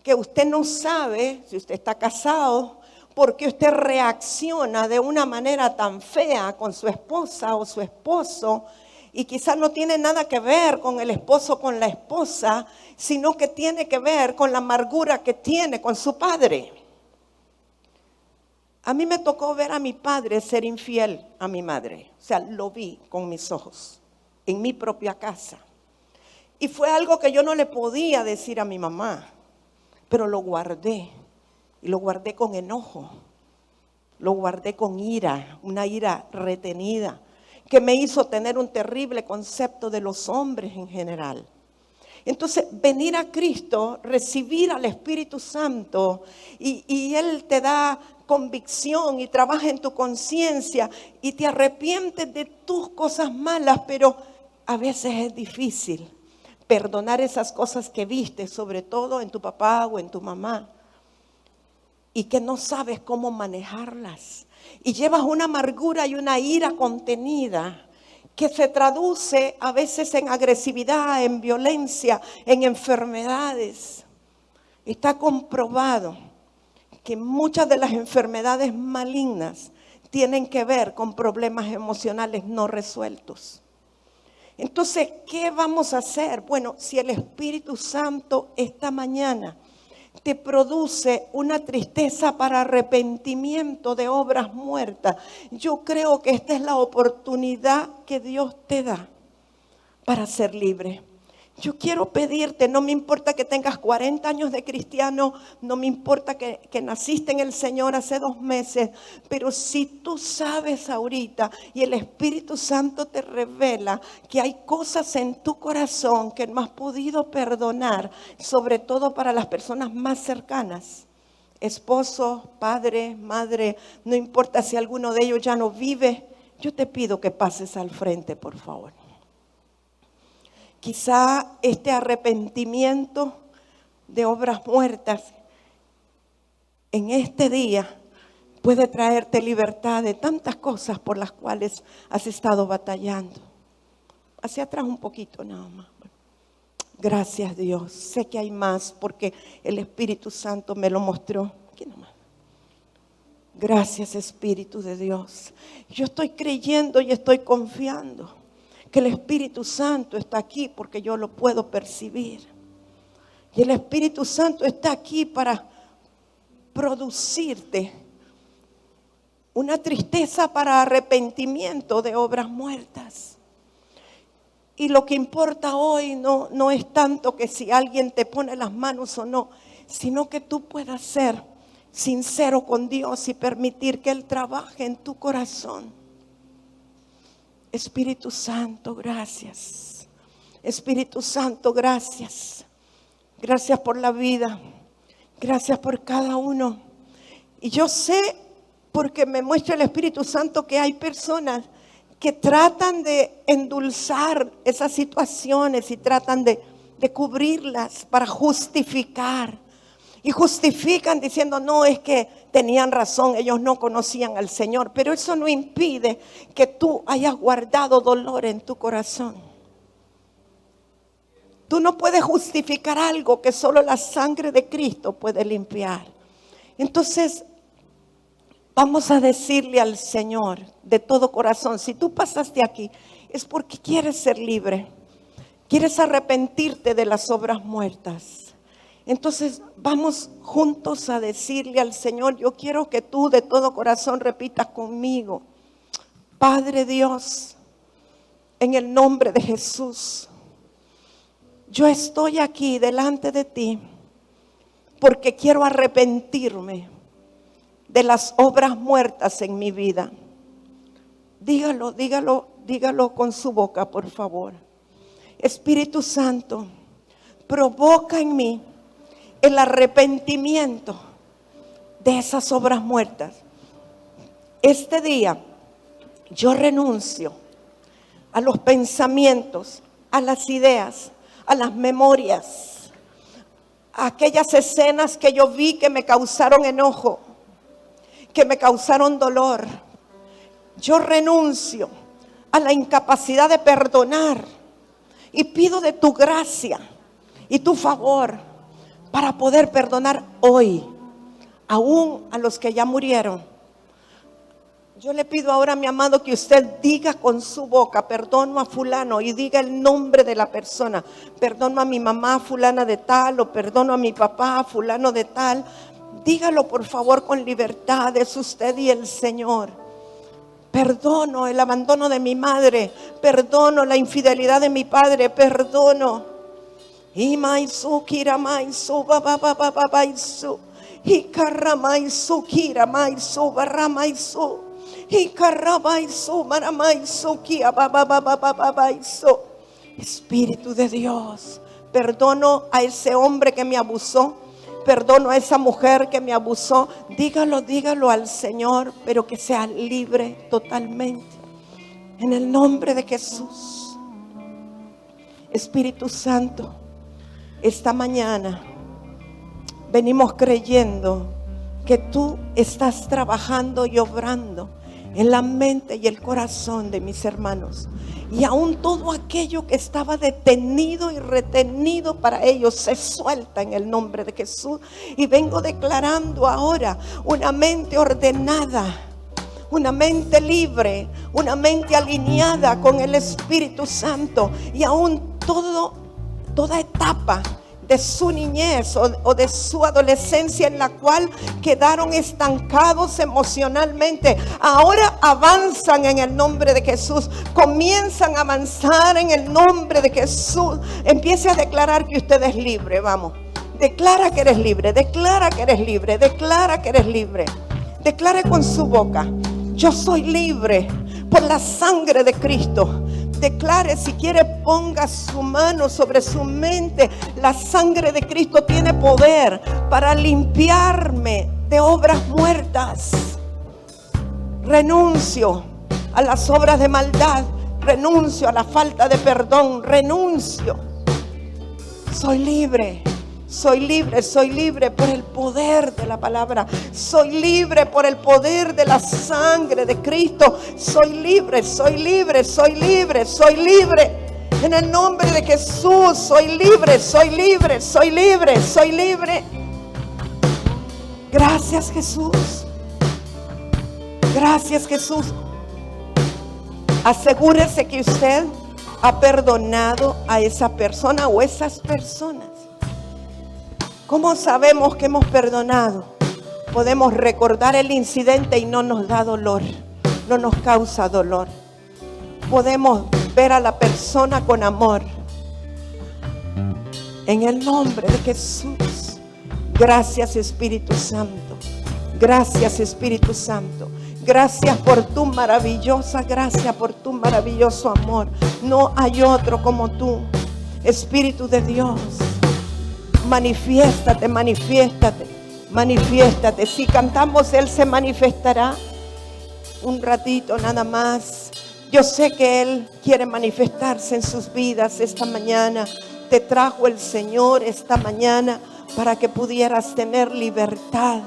que usted no sabe, si usted está casado, por qué usted reacciona de una manera tan fea con su esposa o su esposo, y quizás no tiene nada que ver con el esposo o con la esposa, sino que tiene que ver con la amargura que tiene con su padre. A mí me tocó ver a mi padre ser infiel a mi madre. O sea, lo vi con mis ojos, en mi propia casa. Y fue algo que yo no le podía decir a mi mamá, pero lo guardé. Y lo guardé con enojo. Lo guardé con ira, una ira retenida, que me hizo tener un terrible concepto de los hombres en general. Entonces, venir a Cristo, recibir al Espíritu Santo, y Él te da convicción y trabaja en tu conciencia y te arrepientes de tus cosas malas, pero a veces es difícil perdonar esas cosas que viste, sobre todo en tu papá o en tu mamá, y que no sabes cómo manejarlas. Y llevas una amargura y una ira contenida que se traduce a veces en agresividad, en violencia, en enfermedades. Está comprobado que muchas de las enfermedades malignas tienen que ver con problemas emocionales no resueltos. Entonces, ¿qué vamos a hacer? Bueno, si el Espíritu Santo esta mañana te produce una tristeza para arrepentimiento de obras muertas, yo creo que esta es la oportunidad que Dios te da para ser libre. Yo quiero pedirte, no me importa que tengas 40 años de cristiano, no me importa que naciste en el Señor hace 2 meses, pero si tú sabes ahorita y el Espíritu Santo te revela que hay cosas en tu corazón que no has podido perdonar, sobre todo para las personas más cercanas, esposo, padre, madre, no importa si alguno de ellos ya no vive, yo te pido que pases al frente, por favor. Quizá este arrepentimiento de obras muertas en este día puede traerte libertad de tantas cosas por las cuales has estado batallando. Hacia atrás un poquito nada más. Gracias, Dios. Sé que hay más porque el Espíritu Santo me lo mostró. Aquí nomás. Gracias, Espíritu de Dios. Yo estoy creyendo y estoy confiando que el Espíritu Santo está aquí porque yo lo puedo percibir. Y el Espíritu Santo está aquí para producirte una tristeza para arrepentimiento de obras muertas. Y lo que importa hoy no es tanto que si alguien te pone las manos o no, sino que tú puedas ser sincero con Dios y permitir que Él trabaje en tu corazón. Espíritu Santo, gracias. Espíritu Santo, gracias. Gracias por la vida. Gracias por cada uno. Y yo sé, porque me muestra el Espíritu Santo, que hay personas que tratan de endulzar esas situaciones y tratan de cubrirlas para justificar. Y justifican diciendo, no, es que tenían razón, ellos no conocían al Señor. Pero eso no impide que tú hayas guardado dolor en tu corazón. Tú no puedes justificar algo que solo la sangre de Cristo puede limpiar. Entonces, vamos a decirle al Señor de todo corazón, si tú pasaste aquí, es porque quieres ser libre. Quieres arrepentirte de las obras muertas. Entonces vamos juntos a decirle al Señor, yo quiero que tú de todo corazón repitas conmigo. Padre Dios, en el nombre de Jesús, yo estoy aquí delante de ti porque quiero arrepentirme de las obras muertas en mi vida. Dígalo con su boca, por favor. Espíritu Santo, provoca en mí el arrepentimiento de esas obras muertas. Este día yo renuncio a los pensamientos, a las ideas, a las memorias, a aquellas escenas que yo vi que me causaron enojo, que me causaron dolor. Yo renuncio a la incapacidad de perdonar y pido de tu gracia y tu favor para poder perdonar hoy, aún a los que ya murieron. Yo le pido ahora, mi amado, que usted diga con su boca, perdono a fulano, y diga el nombre de la persona. Perdono a mi mamá fulana de tal, o perdono a mi papá fulano de tal. Dígalo por favor con libertad, es usted y el Señor. Perdono el abandono de mi madre, perdono la infidelidad de mi padre, perdono. Y maisu kira maisu baba baba babaisu. Y karamaisu kira maisu baramaisu. Y karamaisu maramaisu kia baba baba babaisu. Espíritu de Dios, perdono a ese hombre que me abusó. Perdono a esa mujer que me abusó. Dígalo al Señor, pero que sea libre totalmente. En el nombre de Jesús. Espíritu Santo, esta mañana venimos creyendo que tú estás trabajando y obrando en la mente y el corazón de mis hermanos. Y aún todo aquello que estaba detenido y retenido para ellos se suelta en el nombre de Jesús. Y vengo declarando ahora una mente ordenada, una mente libre, una mente alineada con el Espíritu Santo. Y aún toda etapa de su niñez o de su adolescencia en la cual quedaron estancados emocionalmente, ahora avanzan en el nombre de Jesús, comienzan a avanzar en el nombre de Jesús. Empiece a declarar que usted es libre, vamos. Declara que eres libre, declara que eres libre, declara que eres libre. Declare con su boca: yo soy libre por la sangre de Cristo. Declare, si quiere, ponga su mano sobre su mente. La sangre de Cristo tiene poder para limpiarme de obras muertas. Renuncio a las obras de maldad, renuncio a la falta de perdón, renuncio. Soy libre. Soy libre por el poder de la palabra. Soy libre por el poder de la sangre de Cristo. Soy libre. En el nombre de Jesús, soy libre. Gracias, Jesús. Gracias, Jesús. Asegúrese que usted ha perdonado a esa persona o esas personas. ¿Cómo sabemos que hemos perdonado? Podemos recordar el incidente y no nos da dolor, no nos causa dolor. Podemos ver a la persona con amor. En el nombre de Jesús. Gracias, Espíritu Santo. Gracias, Espíritu Santo. Gracias por tu maravillosa gracia, por tu maravilloso amor. No hay otro como tú, Espíritu de Dios. Manifiéstate. Si cantamos, Él se manifestará. Un ratito nada más. Yo sé que Él quiere manifestarse en sus vidas esta mañana. Te trajo el Señor esta mañana para que pudieras tener libertad.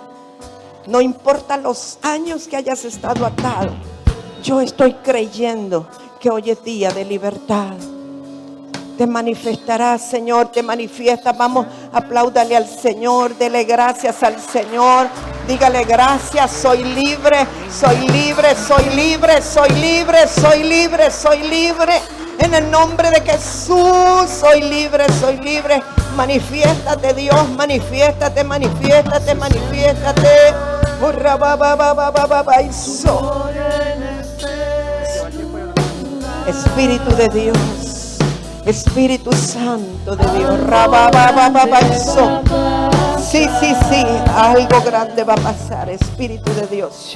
No importa los años que hayas estado atado. Yo estoy creyendo que hoy es día de libertad. Te manifestarás, Señor, te manifiesta. Vamos, apláudale al Señor, dele gracias al Señor. Dígale gracias, soy libre. En el nombre de Jesús, soy libre. Manifiéstate, Dios, manifiéstate. Espíritu de Dios. Espíritu Santo de Dios. Sí. Algo grande va a pasar. Espíritu de Dios.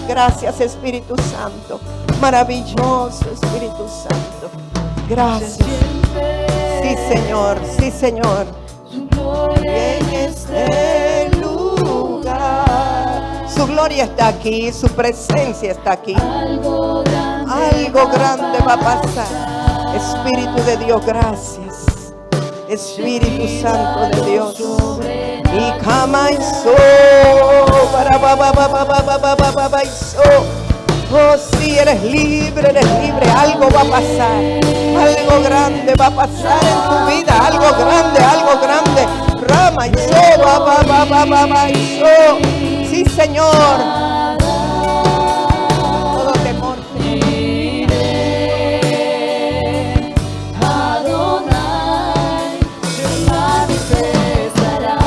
Gracias, Espíritu Santo. Maravilloso Espíritu Santo. Gracias. Sí, Señor. En este lugar. Su gloria está aquí, su presencia está aquí. Algo grande va a pasar. Espíritu de Dios, gracias. Espíritu Santo de Dios. Y oh, sí, eres libre. Algo va a pasar. Algo grande va a pasar en tu vida. Algo grande. Rama y sí, Señor. Todo temor. Adonai se manifestará.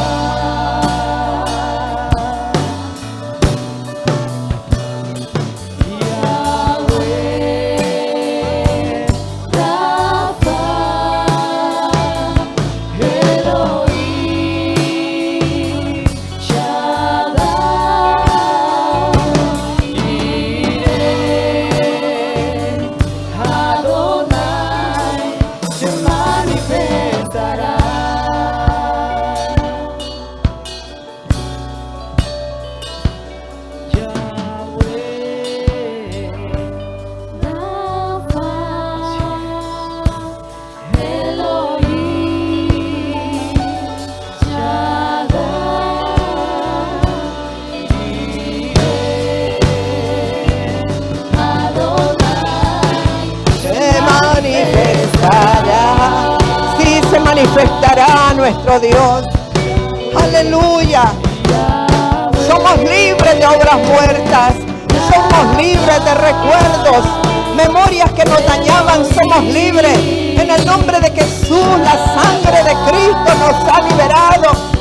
Yahweh, Rafa, Elohim, manifestará nuestro Dios. Aleluya. Somos libres de obras muertas. Somos libres de recuerdos. Memorias que nos dañaban, somos libres. En el nombre de Jesús, la sangre de Cristo nos ha liberado.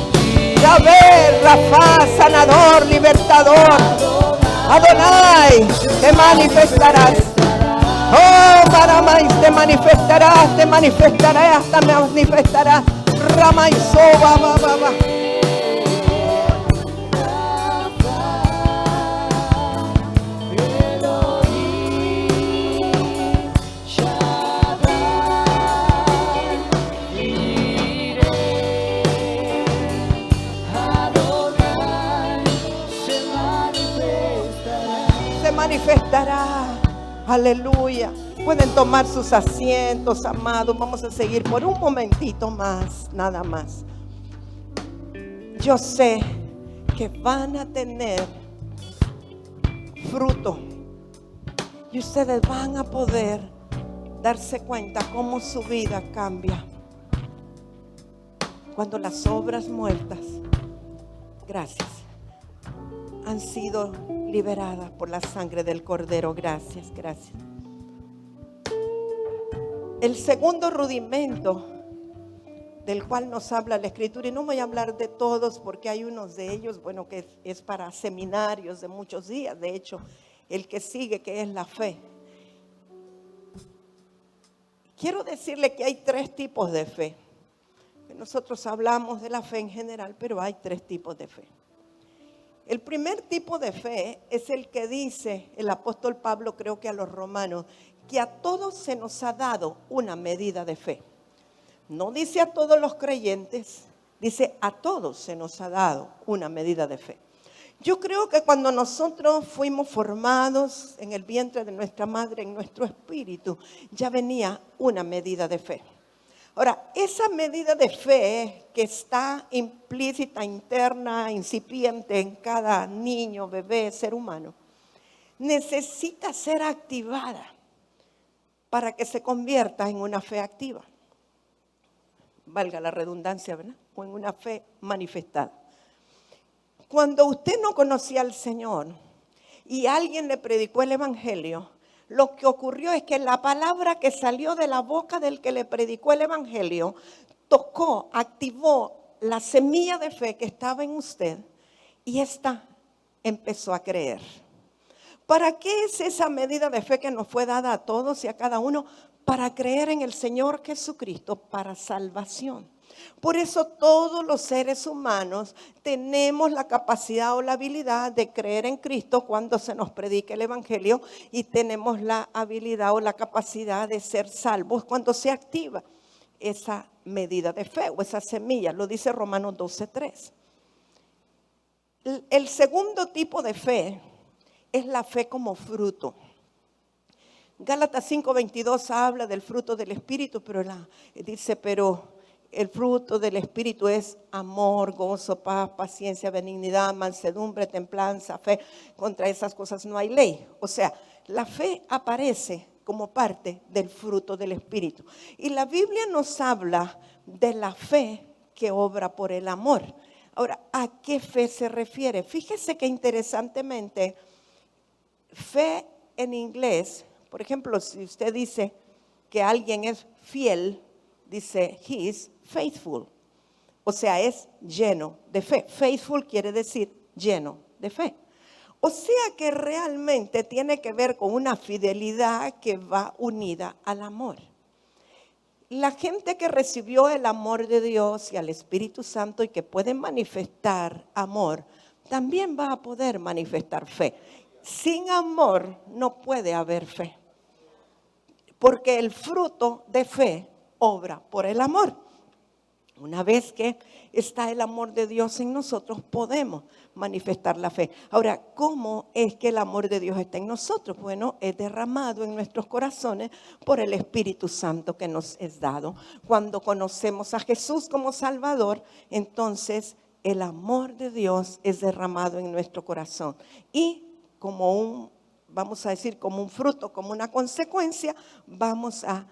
Yahvé, Rafa, sanador, libertador. Adonai, te manifestarás. Oh, Maramais, te manifestarás, te manifestarás, te manifestarás. Ramaiso, va. Manifestará. Aleluya. Pueden tomar sus asientos, amados. Vamos a seguir por un momentito más, nada más. Yo sé que van a tener fruto y ustedes van a poder darse cuenta cómo su vida cambia cuando las obras muertas, gracias, han sido liberadas por la sangre del Cordero. Gracias. El segundo rudimento del cual nos habla la Escritura, y no voy a hablar de todos porque hay unos de ellos, bueno, que es para seminarios de muchos días. De hecho, el que sigue, que es la fe. Quiero decirle que hay 3 tipos de fe. Nosotros hablamos de la fe en general, pero hay 3 tipos de fe. El primer tipo de fe es el que dice el apóstol Pablo, creo que a los romanos, que a todos se nos ha dado una medida de fe. No dice a todos los creyentes, dice a todos se nos ha dado una medida de fe. Yo creo que cuando nosotros fuimos formados en el vientre de nuestra madre, en nuestro espíritu, ya venía una medida de fe. Ahora, esa medida de fe que está implícita, interna, incipiente en cada niño, bebé, ser humano, necesita ser activada para que se convierta en una fe activa. Valga la redundancia, ¿verdad? O en una fe manifestada. Cuando usted no conocía al Señor y alguien le predicó el Evangelio, lo que ocurrió es que la palabra que salió de la boca del que le predicó el Evangelio tocó, activó la semilla de fe que estaba en usted y ésta empezó a creer. ¿Para qué es esa medida de fe que nos fue dada a todos y a cada uno? Para creer en el Señor Jesucristo para salvación. Por eso todos los seres humanos tenemos la capacidad o la habilidad de creer en Cristo cuando se nos predica el Evangelio, y tenemos la habilidad o la capacidad de ser salvos cuando se activa esa medida de fe o esa semilla. Lo dice Romanos 12:3. El segundo tipo de fe es la fe como fruto. Gálatas 5:22 habla del fruto del Espíritu, pero el fruto del Espíritu es amor, gozo, paz, paciencia, benignidad, mansedumbre, templanza, fe. Contra esas cosas no hay ley. O sea, la fe aparece como parte del fruto del Espíritu. Y la Biblia nos habla de la fe que obra por el amor. Ahora, ¿a qué fe se refiere? Fíjese que interesantemente, fe en inglés, por ejemplo, si usted dice que alguien es fiel, dice he is faithful. O sea, es lleno de fe. Faithful quiere decir lleno de fe. O sea que realmente tiene que ver con una fidelidad que va unida al amor. La gente que recibió el amor de Dios y al Espíritu Santo y que puede manifestar amor, también va a poder manifestar fe. Sin amor no puede haber fe. Porque el fruto de fe obra por el amor. Una vez que está el amor de Dios en nosotros, podemos manifestar la fe. Ahora, ¿cómo es que el amor de Dios está en nosotros? Bueno, es derramado en nuestros corazones por el Espíritu Santo que nos es dado. Cuando conocemos a Jesús como Salvador, entonces el amor de Dios es derramado en nuestro corazón. Y vamos a decir, como un fruto, como una consecuencia, vamos a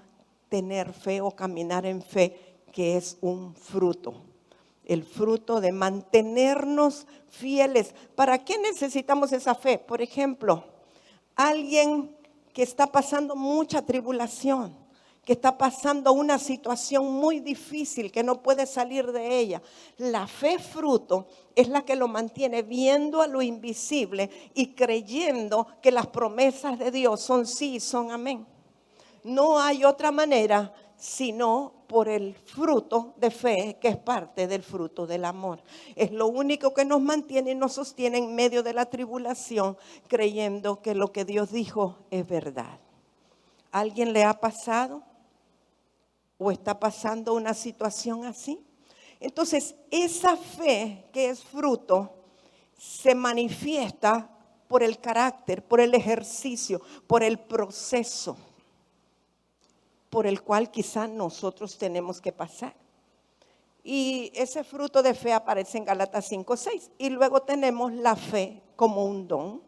tener fe o caminar en fe, que es un fruto. El fruto de mantenernos fieles. ¿Para qué necesitamos esa fe? Por ejemplo, alguien que está pasando mucha tribulación, que está pasando una situación muy difícil, que no puede salir de ella. La fe fruto es la que lo mantiene viendo a lo invisible y creyendo que las promesas de Dios son sí y son amén. No hay otra manera sino por el fruto de fe, que es parte del fruto del amor. Es lo único que nos mantiene y nos sostiene en medio de la tribulación, creyendo que lo que Dios dijo es verdad. ¿A alguien le ha pasado o está pasando una situación así? Entonces, esa fe que es fruto se manifiesta por el carácter, por el ejercicio, por el proceso por el cual quizá nosotros tenemos que pasar. Y ese fruto de fe aparece en Gálatas 5:6. Y luego tenemos la fe como un don.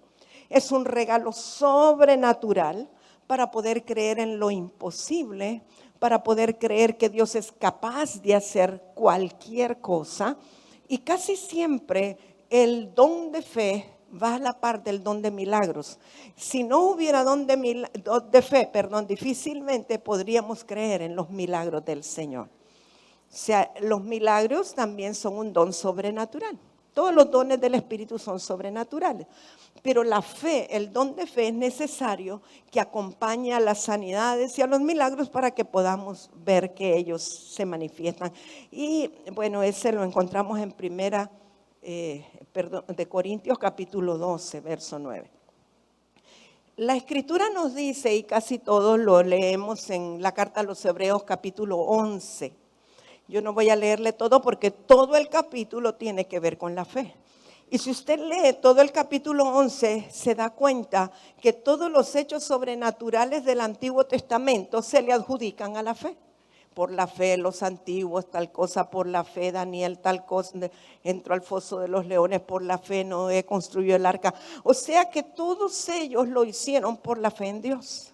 Es un regalo sobrenatural para poder creer en lo imposible, para poder creer que Dios es capaz de hacer cualquier cosa. Y casi siempre el don de fe va a la par del don de milagros. Si no hubiera don de fe, difícilmente podríamos creer en los milagros del Señor. O sea, los milagros también son un don sobrenatural. Todos los dones del Espíritu son sobrenaturales. Pero la fe, el don de fe es necesario que acompañe a las sanidades y a los milagros para que podamos ver que ellos se manifiestan. Y bueno, ese lo encontramos en de Corintios capítulo 12, verso 9. La Escritura nos dice, y casi todos lo leemos en la carta a los Hebreos capítulo 11. Yo no voy a leerle todo porque todo el capítulo tiene que ver con la fe. Y si usted lee todo el capítulo 11, se da cuenta que todos los hechos sobrenaturales del Antiguo Testamento se le adjudican a la fe. Por la fe los antiguos, tal cosa, por la fe Daniel, tal cosa, entró al foso de los leones, por la fe Noé construyó el arca. O sea que todos ellos lo hicieron por la fe en Dios.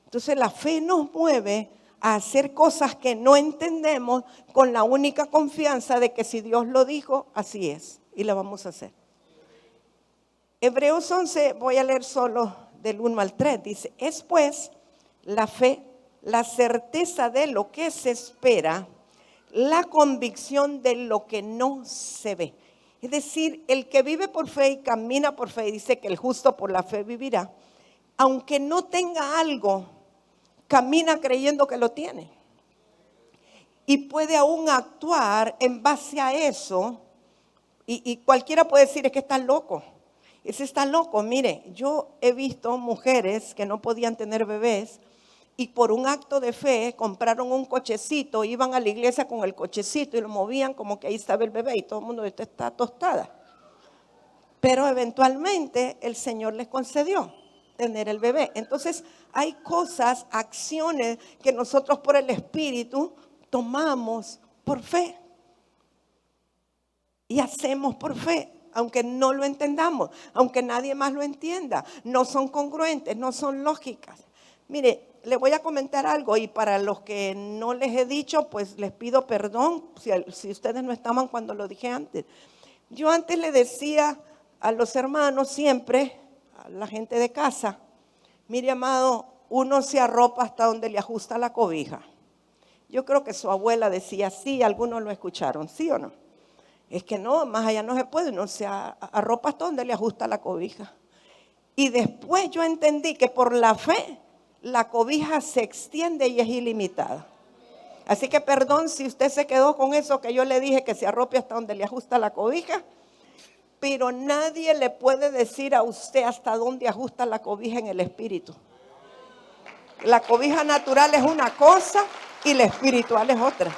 Entonces la fe nos mueve a hacer cosas que no entendemos con la única confianza de que si Dios lo dijo, así es, y la vamos a hacer. Hebreos 11, voy a leer solo del 1 al 3, dice, es pues la fe, la certeza de lo que se espera, la convicción de lo que no se ve. Es decir, el que vive por fe y camina por fe y dice que el justo por la fe vivirá, aunque no tenga algo, camina creyendo que lo tiene. Y puede aún actuar en base a eso. Y cualquiera puede decir, es que está loco. Ese está loco. Mire, yo he visto mujeres que no podían tener bebés y por un acto de fe compraron un cochecito, iban a la iglesia con el cochecito y lo movían como que ahí estaba el bebé y todo el mundo está tostada. Pero eventualmente el Señor les concedió tener el bebé. Entonces hay cosas, acciones que nosotros por el Espíritu tomamos por fe y hacemos por fe. Aunque no lo entendamos, aunque nadie más lo entienda, no son congruentes, no son lógicas. Mire, le voy a comentar algo y para los que no les he dicho, pues les pido perdón si ustedes no estaban cuando lo dije antes. Yo antes le decía a los hermanos siempre, a la gente de casa, mire amado, uno se arropa hasta donde le ajusta la cobija. Yo creo que su abuela decía así, algunos lo escucharon, ¿sí o no? Es que no, más allá no se puede, uno se arropa hasta donde le ajusta la cobija. Y después yo entendí que por la fe, la cobija se extiende y es ilimitada. Así que perdón si usted se quedó con eso que yo le dije, que se arrope hasta donde le ajusta la cobija, pero nadie le puede decir a usted hasta dónde ajusta la cobija en el espíritu. La cobija natural es una cosa y la espiritual es otra.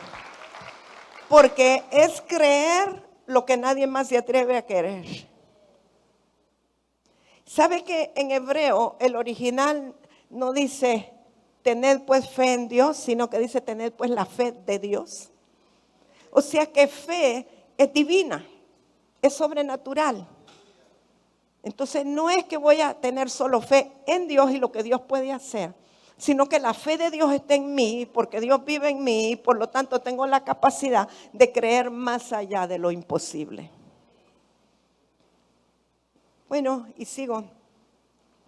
Porque es creer lo que nadie más se atreve a querer. ¿Sabe que en hebreo el original no dice tened pues fe en Dios, sino que dice tened pues la fe de Dios? O sea que fe es divina, es sobrenatural. Entonces no es que voy a tener solo fe en Dios y lo que Dios puede hacer, sino que la fe de Dios está en mí, porque Dios vive en mí, y por lo tanto tengo la capacidad de creer más allá de lo imposible. Bueno, y sigo.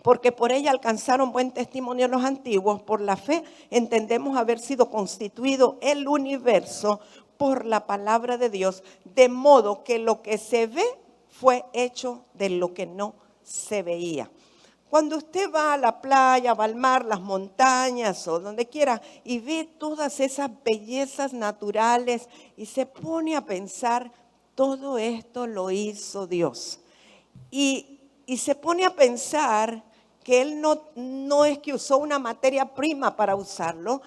porque por ella alcanzaron buen testimonio los antiguos. Por la fe entendemos haber sido constituido el universo por la palabra de Dios, de modo que lo que se ve fue hecho de lo que no se veía. Cuando usted va a la playa, va al mar, las montañas o donde quiera y ve todas esas bellezas naturales y se pone a pensar, todo esto lo hizo Dios. Y se pone a pensar que Él no es que usó una materia prima para usarlo,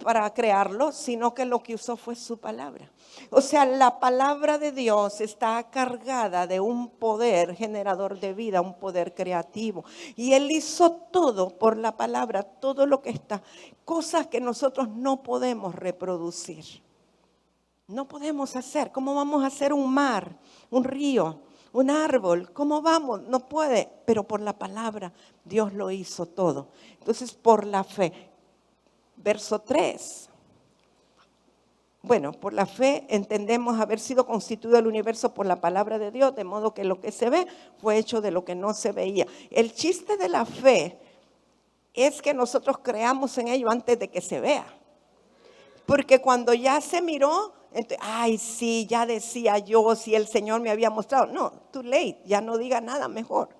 para crearlo, sino que lo que usó fue su palabra. O sea, la palabra de Dios está cargada de un poder generador de vida, un poder creativo. Y Él hizo todo por la palabra, todo lo que está. Cosas que nosotros no podemos reproducir. No podemos hacer. ¿Cómo vamos a hacer un mar, un río, un árbol? ¿Cómo vamos? No puede. Pero por la palabra Dios lo hizo todo. Entonces, por la fe. Verso 3. Bueno, por la fe entendemos haber sido constituido el universo por la palabra de Dios, de modo que lo que se ve fue hecho de lo que no se veía. El chiste de la fe es que nosotros creamos en ello antes de que se vea. Porque cuando ya se miró, entonces, ay, sí, ya decía yo, si el Señor me había mostrado. No, too late, ya no diga nada, mejor.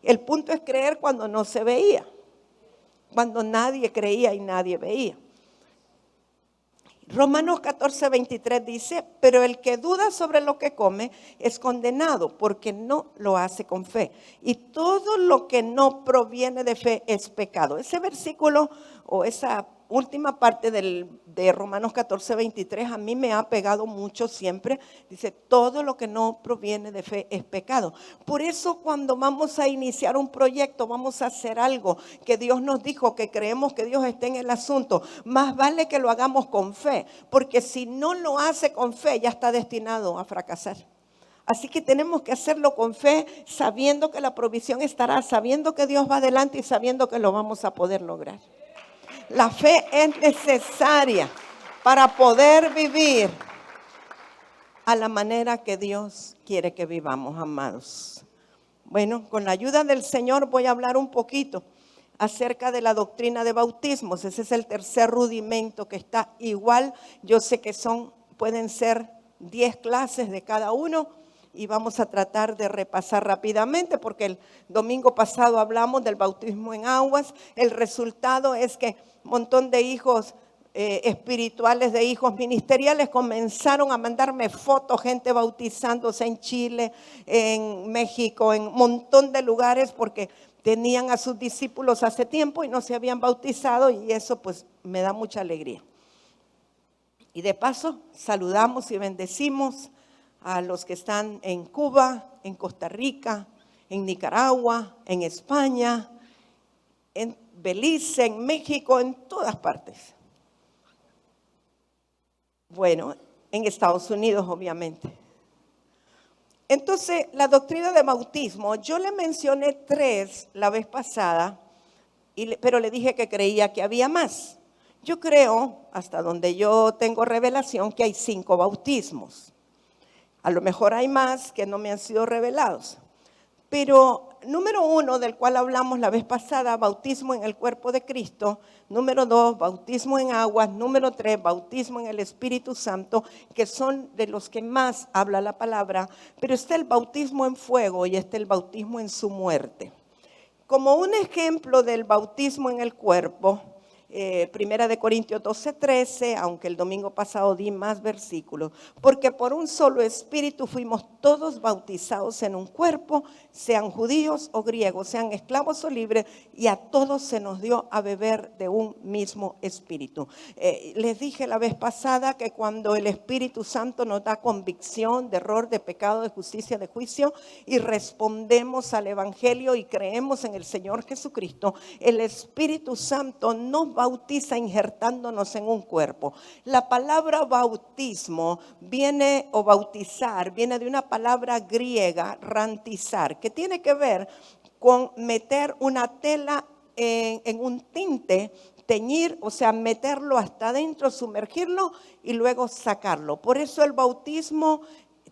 El punto es creer cuando no se veía, cuando nadie creía y nadie veía. Romanos 14:23 dice, pero el que duda sobre lo que come es condenado porque no lo hace con fe. Y todo lo que no proviene de fe es pecado. Ese versículo o esa última parte de Romanos 14:23 a mí me ha pegado mucho siempre. Dice, todo lo que no proviene de fe es pecado. Por eso cuando vamos a iniciar un proyecto, vamos a hacer algo que Dios nos dijo, que creemos que Dios está en el asunto, más vale que lo hagamos con fe, porque si no lo hace con fe, ya está destinado a fracasar. Así que tenemos que hacerlo con fe, sabiendo que la provisión estará, sabiendo que Dios va adelante y sabiendo que lo vamos a poder lograr. La fe es necesaria para poder vivir a la manera que Dios quiere que vivamos, amados. Bueno, con la ayuda del Señor voy a hablar un poquito acerca de la doctrina de bautismos. Ese es el tercer rudimento que está igual. Yo sé que pueden ser 10 clases de cada uno. Y vamos a tratar de repasar rápidamente porque el domingo pasado hablamos del bautismo en aguas. El resultado es que un montón de hijos espirituales, de hijos ministeriales comenzaron a mandarme fotos, gente bautizándose en Chile, en México, en un montón de lugares porque tenían a sus discípulos hace tiempo y no se habían bautizado y eso pues me da mucha alegría. Y de paso saludamos y bendecimos a los que están en Cuba, en Costa Rica, en Nicaragua, en España, en Belice, en México, en todas partes. Bueno, en Estados Unidos, obviamente. Entonces, la doctrina de bautismo, yo le mencioné 3 la vez pasada, pero le dije que creía que había más. Yo creo, hasta donde yo tengo revelación, que hay 5 bautismos. A lo mejor hay más que no me han sido revelados. Pero número 1, del cual hablamos la vez pasada, bautismo en el cuerpo de Cristo. Número 2, bautismo en aguas. Número 3, bautismo en el Espíritu Santo, que son de los que más habla la palabra. Pero está el bautismo en fuego y está el bautismo en su muerte. Como un ejemplo del bautismo en el cuerpo, Primera de Corintios 12:13, aunque el domingo pasado di más versículos, porque por un solo espíritu fuimos todos bautizados en un cuerpo, sean judíos o griegos, sean esclavos o libres, y a todos se nos dio a beber de un mismo espíritu. Les dije la vez pasada que cuando el Espíritu Santo nos da convicción de error, de pecado, de justicia, de juicio, y respondemos al Evangelio y creemos en el Señor Jesucristo, el Espíritu Santo nos bautiza injertándonos en un cuerpo. La palabra bautismo viene, o bautizar, viene de una palabra griega, rantizar, que tiene que ver con meter una tela en un tinte, teñir, o sea, meterlo hasta adentro, sumergirlo y luego sacarlo. Por eso el bautismo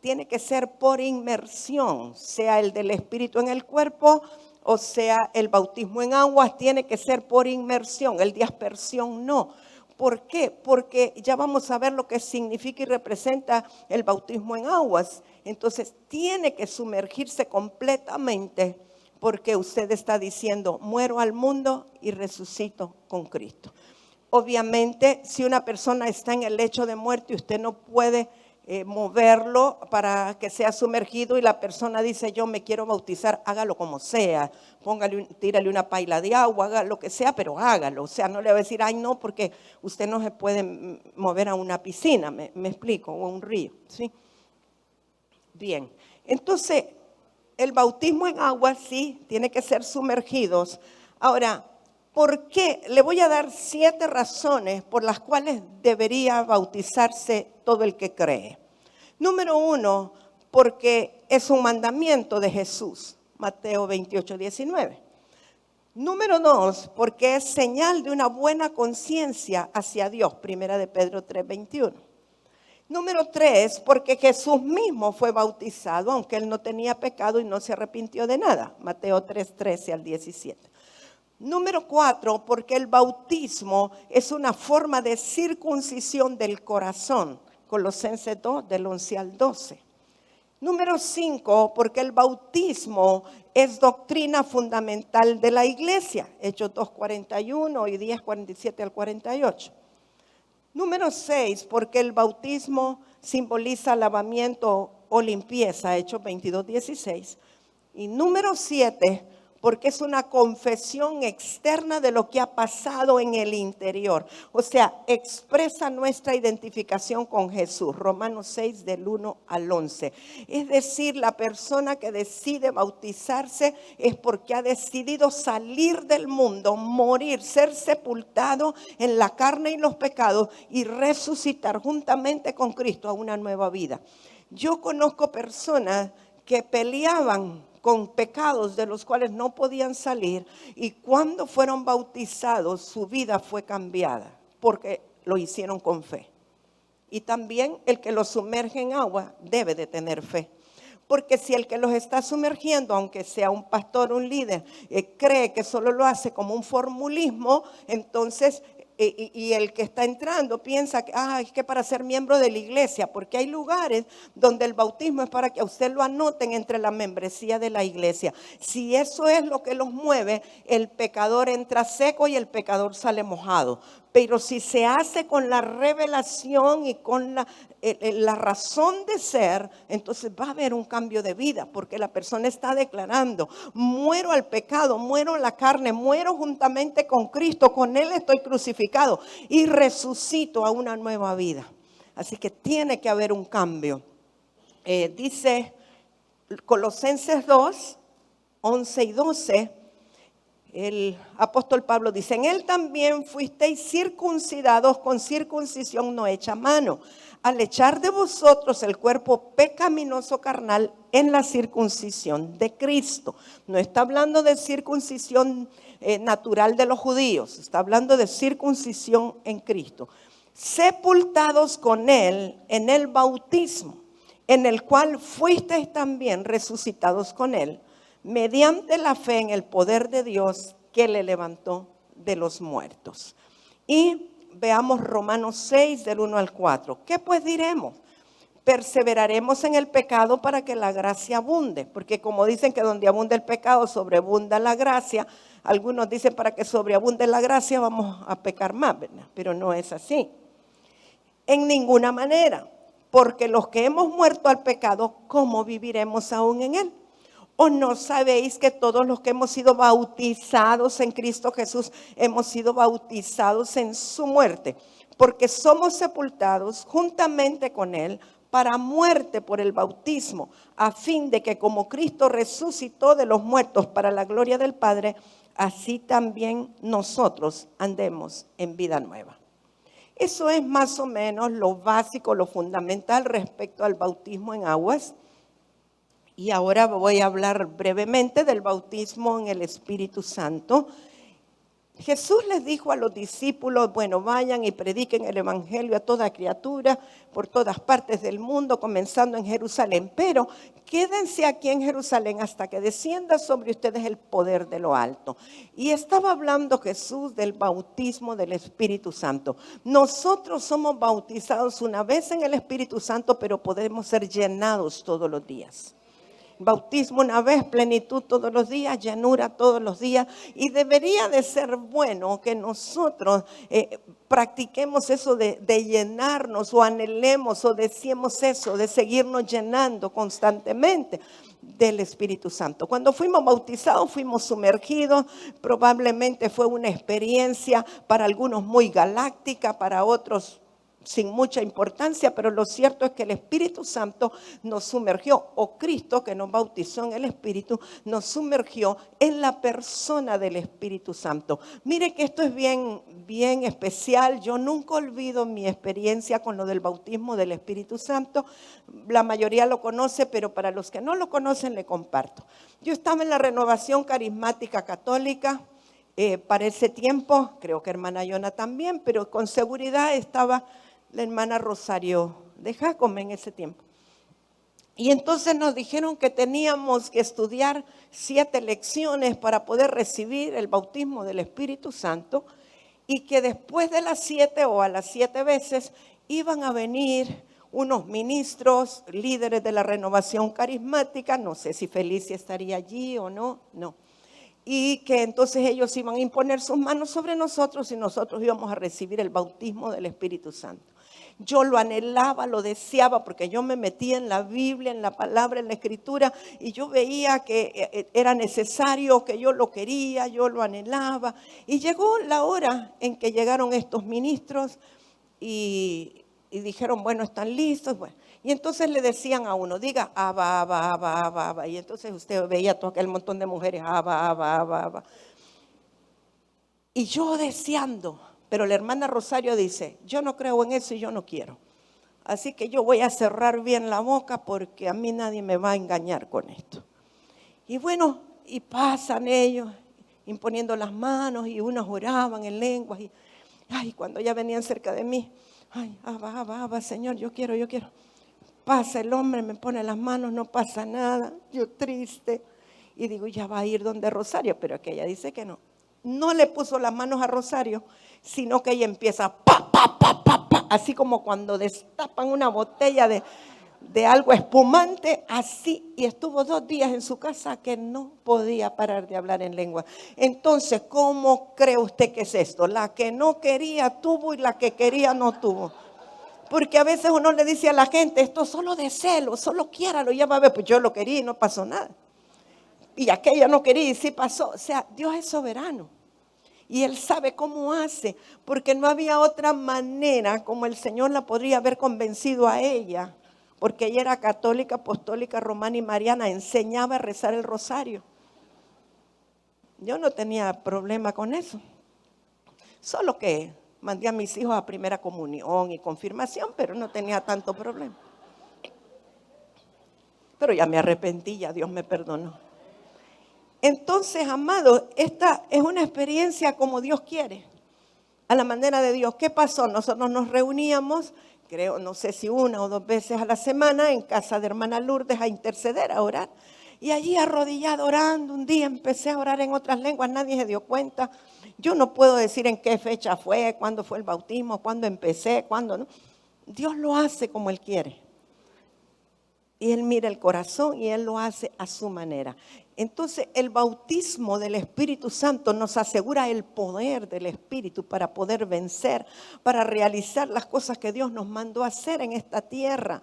tiene que ser por inmersión, sea el del Espíritu en el cuerpo O sea, el bautismo en aguas tiene que ser por inmersión, el de aspersión no. ¿Por qué? Porque ya vamos a ver lo que significa y representa el bautismo en aguas. Entonces, tiene que sumergirse completamente porque usted está diciendo, muero al mundo y resucito con Cristo. Obviamente, si una persona está en el lecho de muerte, usted no puede moverlo para que sea sumergido y la persona dice, yo me quiero bautizar, hágalo como sea, tírale una paila de agua, haga lo que sea, pero hágalo. O sea, no le va a decir, ay no, porque usted no se puede mover a una piscina, me explico, o a un río, ¿sí? Bien, entonces, el bautismo en agua sí, tiene que ser sumergidos. Ahora, ¿por qué? Le voy a dar 7 razones por las cuales debería bautizarse todo el que cree. Número 1, porque es un mandamiento de Jesús, Mateo 28, 19. Número 2, porque es señal de una buena conciencia hacia Dios, primera de Pedro 3, 21. Número 3, porque Jesús mismo fue bautizado, aunque él no tenía pecado y no se arrepintió de nada, Mateo 3, 13 al 17. Número 4, porque el bautismo es una forma de circuncisión del corazón. Colosenses 2, del 11 al 12. Número 5, porque el bautismo es doctrina fundamental de la iglesia. Hechos 2, 41 y 10, 47 al 48. Número 6, porque el bautismo simboliza lavamiento o limpieza. Hechos 22, 16. Y número 7, porque es una confesión externa de lo que ha pasado en el interior. O sea, expresa nuestra identificación con Jesús. Romanos 6, del 1 al 11. Es decir, la persona que decide bautizarse es porque ha decidido salir del mundo, morir, ser sepultado en la carne y los pecados y resucitar juntamente con Cristo a una nueva vida. Yo conozco personas que peleaban con pecados de los cuales no podían salir y cuando fueron bautizados su vida fue cambiada porque lo hicieron con fe. Y también el que los sumerge en agua debe de tener fe. Porque si el que los está sumergiendo, aunque sea un pastor, un líder, cree que solo lo hace como un formulismo, entonces y el que está entrando piensa que es que para ser miembro de la iglesia, porque hay lugares donde el bautismo es para que a usted lo anoten entre la membresía de la iglesia. Si eso es lo que los mueve, el pecador entra seco y el pecador sale mojado. Pero si se hace con la revelación y con la razón de ser, entonces va a haber un cambio de vida, porque la persona está declarando, muero al pecado, muero a la carne, muero juntamente con Cristo, con Él estoy crucificado y resucito a una nueva vida. Así que tiene que haber un cambio. Dice Colosenses 2, 11 y 12. El apóstol Pablo dice, en él también fuisteis circuncidados con circuncisión no hecha a mano, al echar de vosotros el cuerpo pecaminoso carnal en la circuncisión de Cristo. No está hablando de circuncisión natural de los judíos, está hablando de circuncisión en Cristo. Sepultados con él en el bautismo, en el cual fuisteis también resucitados con él, mediante la fe en el poder de Dios que le levantó de los muertos. Y veamos Romanos 6, del 1 al 4. ¿Qué pues diremos? Perseveraremos en el pecado para que la gracia abunde. Porque como dicen que donde abunda el pecado, sobreabunda la gracia. Algunos dicen para que sobreabunde la gracia vamos a pecar más, ¿verdad? Pero no es así. En ninguna manera. Porque los que hemos muerto al pecado, ¿cómo viviremos aún en él? ¿O no sabéis que todos los que hemos sido bautizados en Cristo Jesús hemos sido bautizados en su muerte? Porque somos sepultados juntamente con él para muerte por el bautismo, a fin de que como Cristo resucitó de los muertos para la gloria del Padre, así también nosotros andemos en vida nueva. Eso es más o menos lo básico, lo fundamental respecto al bautismo en aguas. Y ahora voy a hablar brevemente del bautismo en el Espíritu Santo. Jesús les dijo a los discípulos, bueno, vayan y prediquen el evangelio a toda criatura por todas partes del mundo, comenzando en Jerusalén. Pero quédense aquí en Jerusalén hasta que descienda sobre ustedes el poder de lo alto. Y estaba hablando Jesús del bautismo del Espíritu Santo. Nosotros somos bautizados una vez en el Espíritu Santo, pero podemos ser llenados todos los días. Bautismo una vez, plenitud todos los días, llenura todos los días. Y debería de ser bueno que nosotros practiquemos eso de llenarnos, o anhelemos o deseemos eso, de seguirnos llenando constantemente del Espíritu Santo. Cuando fuimos bautizados, fuimos sumergidos. Probablemente fue una experiencia para algunos muy galáctica, para otros sin mucha importancia, pero lo cierto es que el Espíritu Santo nos sumergió, o Cristo, que nos bautizó en el Espíritu, nos sumergió en la persona del Espíritu Santo. Mire que esto es bien especial. Yo nunca olvido mi experiencia con lo del bautismo del Espíritu Santo. La mayoría lo conoce, pero para los que no lo conocen, le comparto. Yo estaba en la Renovación Carismática Católica. Para ese tiempo, creo que hermana Yona también, pero con seguridad estaba la hermana Rosario de Jacome en ese tiempo. Y entonces nos dijeron que teníamos que estudiar 7 lecciones para poder recibir el bautismo del Espíritu Santo, y que después de las 7 o a las 7 veces iban a venir unos ministros, líderes de la Renovación Carismática. No sé si Felicia estaría allí o no. Y que entonces ellos iban a imponer sus manos sobre nosotros y nosotros íbamos a recibir el bautismo del Espíritu Santo. Yo lo anhelaba, lo deseaba, porque yo me metía en la Biblia, en la palabra, en la Escritura, y yo veía que era necesario, que yo lo quería, yo lo anhelaba. Y llegó la hora en que llegaron estos ministros y dijeron, bueno, ¿están listos? Bueno, y entonces le decían a uno, diga, Abba, Abba, Abba, Abba, Abba. Y entonces usted veía todo aquel montón de mujeres, Abba, Abba, Abba, Abba. Y yo deseando, pero la hermana Rosario dice, yo no creo en eso y yo no quiero. Así que yo voy a cerrar bien la boca, porque a mí nadie me va a engañar con esto. Y bueno, y pasan ellos imponiendo las manos, y unos oraban en lenguas. Y cuando ya venían cerca de mí, Abba, Abba, Abba, Señor, yo quiero. Pasa el hombre, me pone las manos, no pasa nada, yo triste. Y digo, ya va a ir donde Rosario, pero aquella dice que no. No le puso las manos a Rosario, sino que ella empieza pa, así como cuando destapan una botella de algo espumante, así. Y estuvo 2 días en su casa que no podía parar de hablar en lengua. Entonces, ¿cómo cree usted que es esto? La que no quería tuvo y la que quería no tuvo. Porque a veces uno le dice a la gente, esto solo deselo, solo quiéralo, ya va a ver, pues yo lo quería y no pasó nada. Y aquella no quería y sí pasó. O sea, Dios es soberano. Y Él sabe cómo hace, porque no había otra manera como el Señor la podría haber convencido a ella, porque ella era católica, apostólica, romana y mariana, enseñaba a rezar el rosario. Yo no tenía problema con eso, solo que mandé a mis hijos a primera comunión y confirmación, pero no tenía tanto problema. Pero ya me arrepentí, ya Dios me perdonó. Entonces, amados, esta es una experiencia como Dios quiere, a la manera de Dios. ¿Qué pasó? Nosotros nos reuníamos, creo, no sé si 1 o 2 veces a la semana, en casa de hermana Lourdes a interceder, a orar. Y allí arrodillada orando, un día empecé a orar en otras lenguas, nadie se dio cuenta. Yo no puedo decir en qué fecha fue, cuándo fue el bautismo, cuándo empecé, cuándo no. Dios lo hace como Él quiere. Y Él mira el corazón y Él lo hace a su manera. Entonces, el bautismo del Espíritu Santo nos asegura el poder del Espíritu para poder vencer, para realizar las cosas que Dios nos mandó a hacer en esta tierra.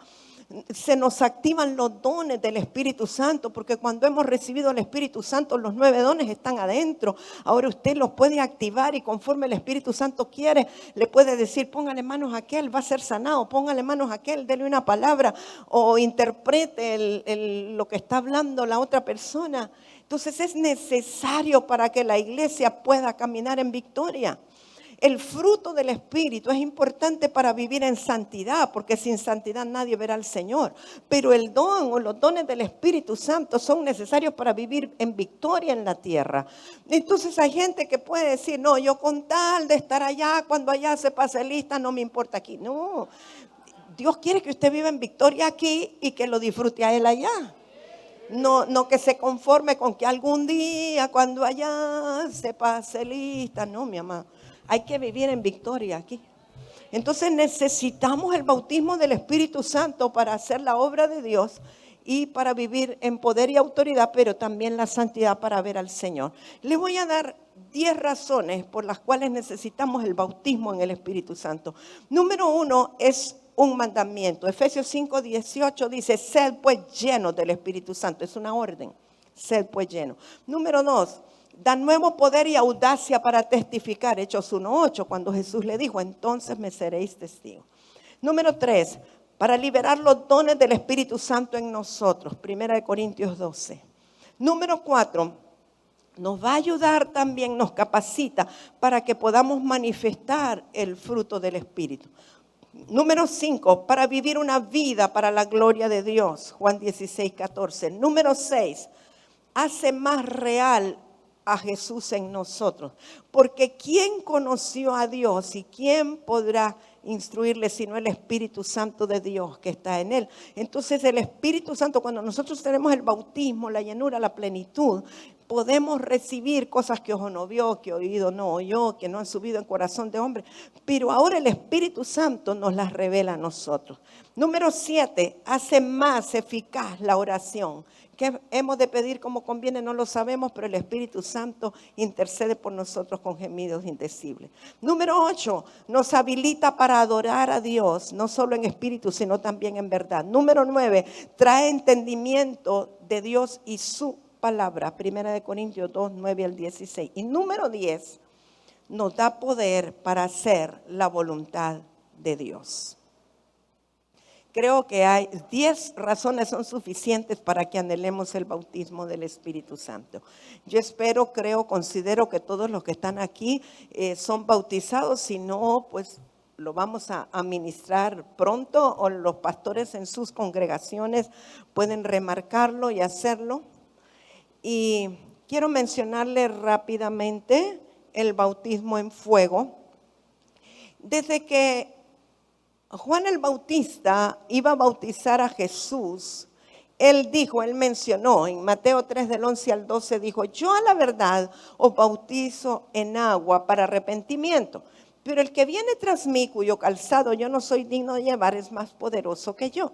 Se nos activan los dones del Espíritu Santo, porque cuando hemos recibido el Espíritu Santo, los 9 dones están adentro. Ahora usted los puede activar y conforme el Espíritu Santo quiere, le puede decir, póngale manos a aquel, va a ser sanado, póngale manos a aquel, dele una palabra o interprete lo que está hablando la otra persona. Entonces es necesario para que la iglesia pueda caminar en victoria. El fruto del Espíritu es importante para vivir en santidad, porque sin santidad nadie verá al Señor. Pero el don o los dones del Espíritu Santo son necesarios para vivir en victoria en la tierra. Entonces hay gente que puede decir, no, yo con tal de estar allá, cuando allá se pase lista, no me importa aquí. No, Dios quiere que usted viva en victoria aquí y que lo disfrute a Él allá. No que se conforme con que algún día cuando allá se pase lista. No, mi amado. Hay que vivir en victoria aquí. Entonces necesitamos el bautismo del Espíritu Santo para hacer la obra de Dios y para vivir en poder y autoridad, pero también la santidad para ver al Señor. Les voy a dar 10 razones por las cuales necesitamos el bautismo en el Espíritu Santo. Número 1 es un mandamiento. Efesios 5:18 dice, sed pues llenos del Espíritu Santo. Es una orden. Sed pues llenos. Número 2. Da nuevo poder y audacia para testificar. Hechos 1:8, cuando Jesús le dijo, entonces me seréis testigos. Número 3, para liberar los dones del Espíritu Santo en nosotros. 1 Corintios 12. Número 4, nos va a ayudar también, nos capacita para que podamos manifestar el fruto del Espíritu. Número 5, para vivir una vida para la gloria de Dios. Juan 16:14. Número 6, hace más real a Jesús en nosotros. Porque ¿quién conoció a Dios y quién podrá instruirle sino el Espíritu Santo de Dios que está en él? Entonces el Espíritu Santo, cuando nosotros tenemos el bautismo, la llenura, la plenitud, podemos recibir cosas que ojo no vio, que oído no oyó, que no han subido en corazón de hombre. Pero ahora el Espíritu Santo nos las revela a nosotros. Número 7, hace más eficaz la oración. ¿Qué hemos de pedir como conviene? No lo sabemos, pero el Espíritu Santo intercede por nosotros con gemidos indecibles. Número 8, nos habilita para adorar a Dios, no solo en espíritu, sino también en verdad. Número 9, trae entendimiento de Dios y su palabra. 1 Corintios 2, 9 al 16. Y número 10, nos da poder para hacer la voluntad de Dios. Creo que hay 10 razones son suficientes para que anhelemos el bautismo del Espíritu Santo. Yo espero, creo, considero que todos los que están aquí son bautizados. Si no, pues lo vamos a administrar pronto, o los pastores en sus congregaciones pueden remarcarlo y hacerlo. Y quiero mencionarle rápidamente el bautismo en fuego. Desde que Juan el Bautista iba a bautizar a Jesús, él mencionó en Mateo 3 del 11 al 12, dijo, yo a la verdad os bautizo en agua para arrepentimiento, pero el que viene tras mí, cuyo calzado yo no soy digno de llevar, es más poderoso que yo.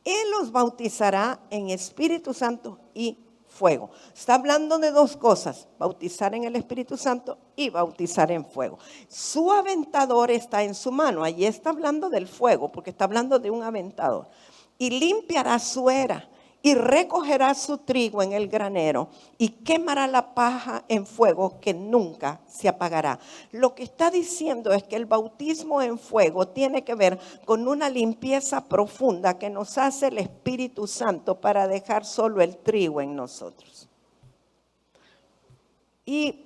Él os bautizará en Espíritu Santo y fuego. Está hablando de dos cosas, bautizar en el Espíritu Santo y bautizar en fuego. Su aventador está en su mano, allí está hablando del fuego, porque está hablando de un aventador. Y limpiará su era y recogerá su trigo en el granero y quemará la paja en fuego que nunca se apagará. Lo que está diciendo es que el bautismo en fuego tiene que ver con una limpieza profunda que nos hace el Espíritu Santo para dejar solo el trigo en nosotros. Y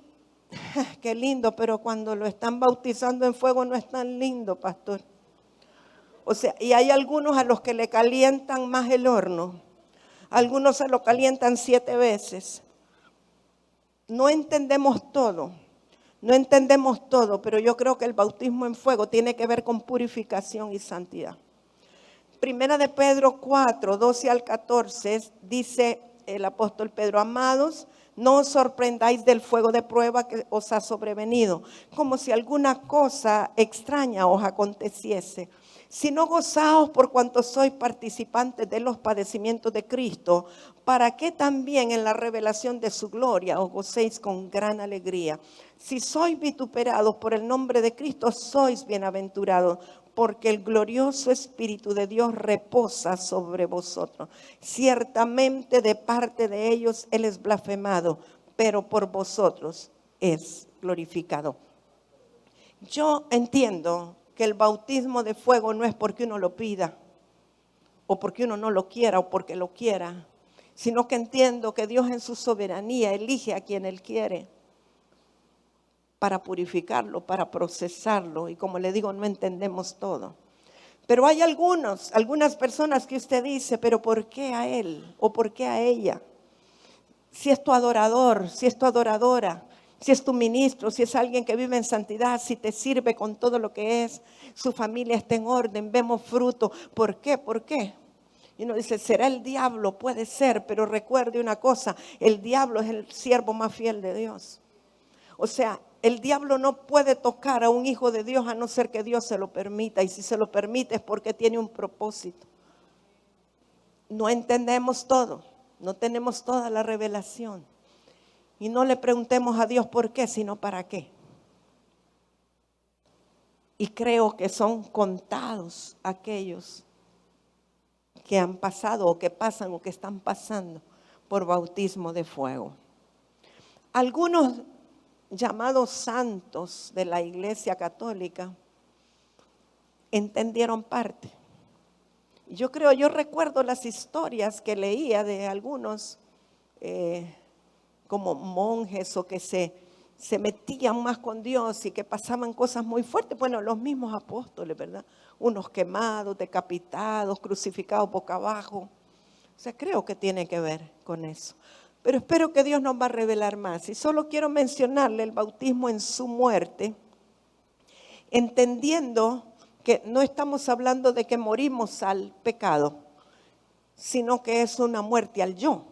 qué lindo, pero cuando lo están bautizando en fuego no es tan lindo, pastor. O sea, y hay algunos a los que le calientan más el horno. Algunos se lo calientan 7 veces. No entendemos todo, pero yo creo que el bautismo en fuego tiene que ver con purificación y santidad. Primera de Pedro 4, 12 al 14, dice el apóstol Pedro, amados, no os sorprendáis del fuego de prueba que os ha sobrevenido, como si alguna cosa extraña os aconteciese. Sino gozaos por cuanto sois participantes de los padecimientos de Cristo, para que también en la revelación de su gloria os gocéis con gran alegría. Si sois vituperados por el nombre de Cristo, sois bienaventurados, porque el glorioso Espíritu de Dios reposa sobre vosotros. Ciertamente de parte de ellos Él es blasfemado, pero por vosotros es glorificado. Yo entiendo que el bautismo de fuego no es porque uno lo pida, o porque uno no lo quiera, o porque lo quiera, sino que entiendo que Dios en su soberanía elige a quien Él quiere para purificarlo, para procesarlo. Y como le digo, no entendemos todo. Pero hay algunas personas que usted dice, pero ¿por qué a él o por qué a ella? Si es tu adorador, si es tu adoradora, si es tu ministro, si es alguien que vive en santidad, si te sirve con todo lo que es, su familia está en orden, vemos fruto. ¿Por qué? ¿Por qué? Y uno dice, ¿será el diablo? Puede ser, pero recuerde una cosa, el diablo es el siervo más fiel de Dios. O sea, el diablo no puede tocar a un hijo de Dios a no ser que Dios se lo permita. Y si se lo permite es porque tiene un propósito. No entendemos todo, no tenemos toda la revelación. Y no le preguntemos a Dios por qué, sino para qué. Y creo que son contados aquellos que han pasado o que pasan o que están pasando por bautismo de fuego. Algunos llamados santos de la Iglesia Católica entendieron parte. Yo recuerdo las historias que leía de algunos como monjes o que se metían más con Dios y que pasaban cosas muy fuertes. Bueno, los mismos apóstoles, ¿verdad? Unos quemados, decapitados, crucificados boca abajo. O sea, creo que tiene que ver con eso. Pero espero que Dios nos va a revelar más. Y solo quiero mencionarle el bautismo en su muerte, entendiendo que no estamos hablando de que morimos al pecado, sino que es una muerte al yo.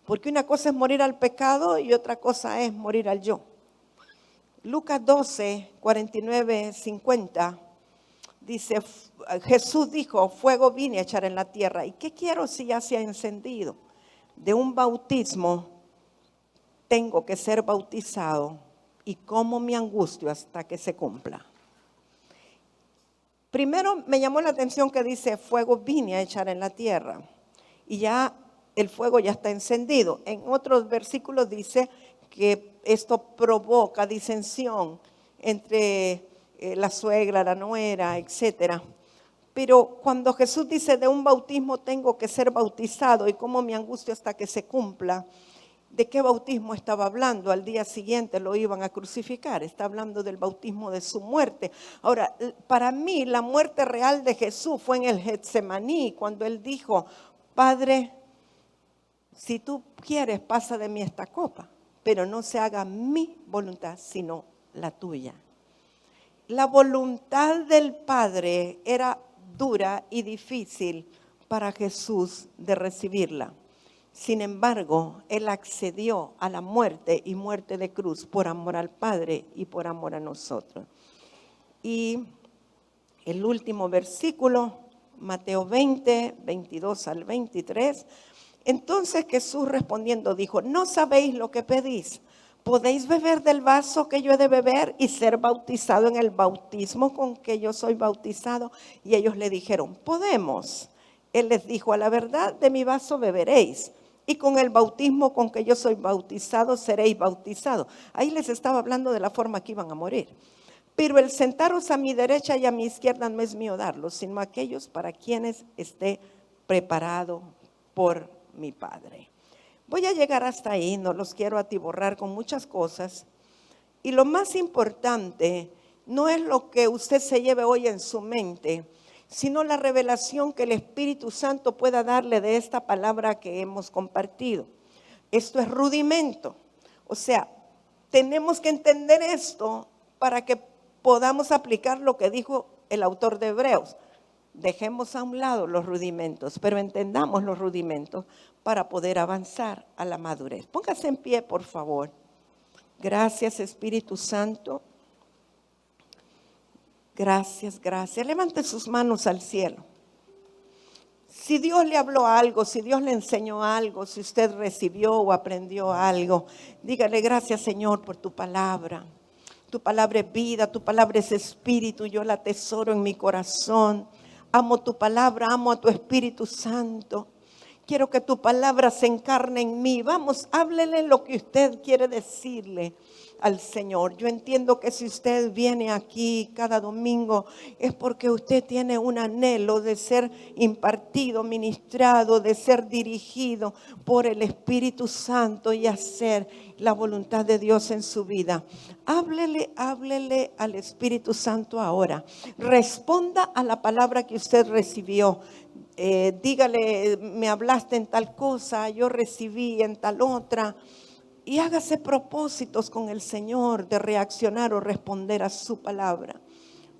Porque una cosa es morir al pecado y otra cosa es morir al yo. Lucas 12, 49, 50, dice, Jesús dijo, fuego vine a echar en la tierra. ¿Y qué quiero si ya se ha encendido? De un bautismo tengo que ser bautizado y cómo me angustio hasta que se cumpla. Primero me llamó la atención que dice fuego vine a echar en la tierra y ya el fuego ya está encendido. En otros versículos dice que esto provoca disensión entre la suegra, la nuera, etcétera. Pero cuando Jesús dice de un bautismo tengo que ser bautizado y cómo me angustio hasta que se cumpla, ¿de qué bautismo estaba hablando? Al día siguiente lo iban a crucificar. Está hablando del bautismo de su muerte. Ahora, para mí la muerte real de Jesús fue en el Getsemaní, cuando él dijo, Padre, si tú quieres, pasa de mí esta copa, pero no se haga mi voluntad, sino la tuya. La voluntad del Padre era dura y difícil para Jesús de recibirla. Sin embargo, él accedió a la muerte y muerte de cruz por amor al Padre y por amor a nosotros. Y el último versículo, Mateo 20, 22 al 23. Entonces Jesús respondiendo dijo, ¿no sabéis lo que pedís? ¿Podéis beber del vaso que yo he de beber y ser bautizado en el bautismo con que yo soy bautizado? Y ellos le dijeron, podemos. Él les dijo, a la verdad de mi vaso beberéis y con el bautismo con que yo soy bautizado seréis bautizados. Ahí les estaba hablando de la forma que iban a morir. Pero el sentaros a mi derecha y a mi izquierda no es mío darlo, sino aquellos para quienes esté preparado por mi Padre. Voy a llegar hasta ahí, no los quiero atiborrar con muchas cosas. Y lo más importante no es lo que usted se lleve hoy en su mente, sino la revelación que el Espíritu Santo pueda darle de esta palabra que hemos compartido. Esto es rudimento. O sea, tenemos que entender esto para que podamos aplicar lo que dijo el autor de Hebreos. Dejemos a un lado los rudimentos, pero entendamos los rudimentos para poder avanzar a la madurez. Póngase en pie, por favor. Gracias, Espíritu Santo. Gracias, gracias. Levante sus manos al cielo. Si Dios le habló algo, si Dios le enseñó algo, si usted recibió o aprendió algo, dígale gracias, Señor, por tu palabra. Tu palabra es vida, tu palabra es espíritu, yo la atesoro en mi corazón. Amo tu palabra, amo a tu Espíritu Santo. Quiero que tu palabra se encarne en mí. Vamos, háblele lo que usted quiere decirle. al Señor. Yo entiendo que si usted viene aquí cada domingo es porque usted tiene un anhelo de ser impartido, ministrado, de ser dirigido por el Espíritu Santo y hacer la voluntad de Dios en su vida. Háblele al Espíritu Santo ahora. Responda a la palabra que usted recibió. Dígale, me hablaste en tal cosa, yo recibí en tal otra. Y hágase propósitos con el Señor de reaccionar o responder a su palabra.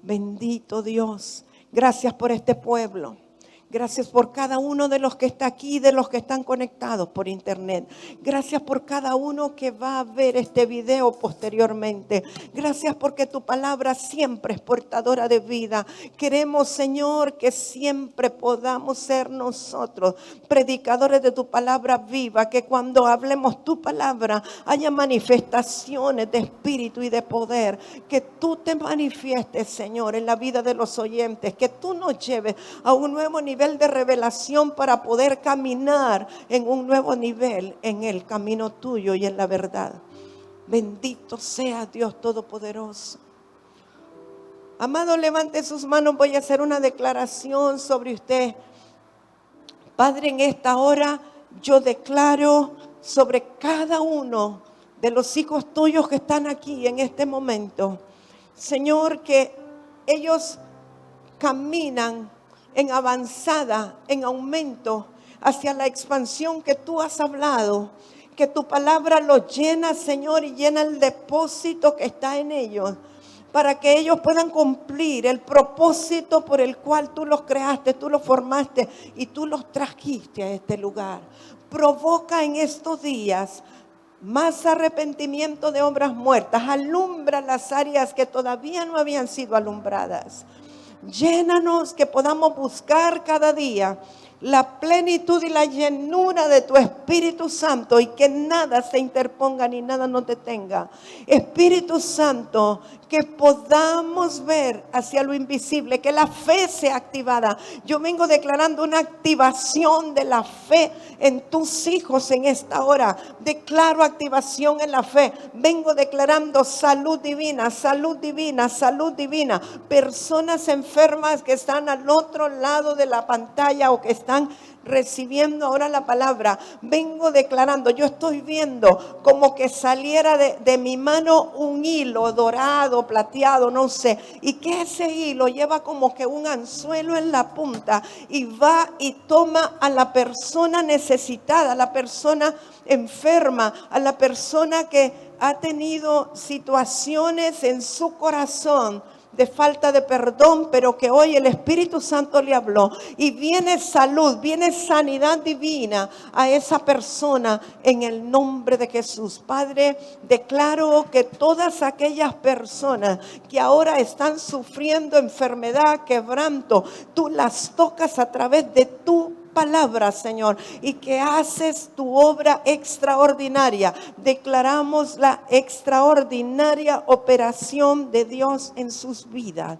Bendito Dios. Gracias por este pueblo. Gracias por cada uno de los que está aquí, de los que están conectados por internet. Gracias por cada uno que va a ver este video posteriormente. Gracias porque tu palabra siempre es portadora de vida. Queremos, Señor, que siempre podamos ser nosotros predicadores de tu palabra viva. Que cuando hablemos tu palabra haya manifestaciones de espíritu y de poder. Que tú te manifiestes, Señor, en la vida de los oyentes. Que tú nos lleves a un nuevo nivel de revelación para poder caminar en un nuevo nivel en el camino tuyo y en la verdad. Bendito sea Dios Todopoderoso. Amado, levante sus manos. Voy a hacer una declaración sobre usted. Padre, en esta hora yo declaro sobre cada uno de los hijos tuyos que están aquí en este momento, Señor, que ellos caminan en avanzada, en aumento, hacia la expansión que tú has hablado. Que tu palabra los llena, Señor, y llena el depósito que está en ellos, para que ellos puedan cumplir el propósito por el cual tú los creaste, tú los formaste y tú los trajiste a este lugar. Provoca en estos días más arrepentimiento de obras muertas. Alumbra las áreas que todavía no habían sido alumbradas. Llénanos, que podamos buscar cada día la plenitud y la llenura de tu Espíritu Santo, y que nada se interponga ni nada nos detenga. Espíritu Santo, que podamos ver hacia lo invisible, que la fe sea activada. Yo vengo declarando una activación de la fe en tus hijos en esta hora. Declaro activación en la fe. Vengo declarando salud divina, salud divina, salud divina. Personas enfermas que están al otro lado de la pantalla o que están recibiendo ahora la palabra, vengo declarando, yo estoy viendo como que saliera de mi mano un hilo dorado, plateado, no sé, y que ese hilo lleva como que un anzuelo en la punta y va y toma a la persona necesitada, a la persona enferma, a la persona que ha tenido situaciones en su corazón de falta de perdón, pero que hoy el Espíritu Santo le habló y viene salud, viene sanidad divina a esa persona en el nombre de Jesús. Padre, declaro que todas aquellas personas que ahora están sufriendo enfermedad, quebranto, tú las tocas a través de tu palabra, Señor, y que haces tu obra extraordinaria. Declaramos la extraordinaria operación de Dios en sus vidas.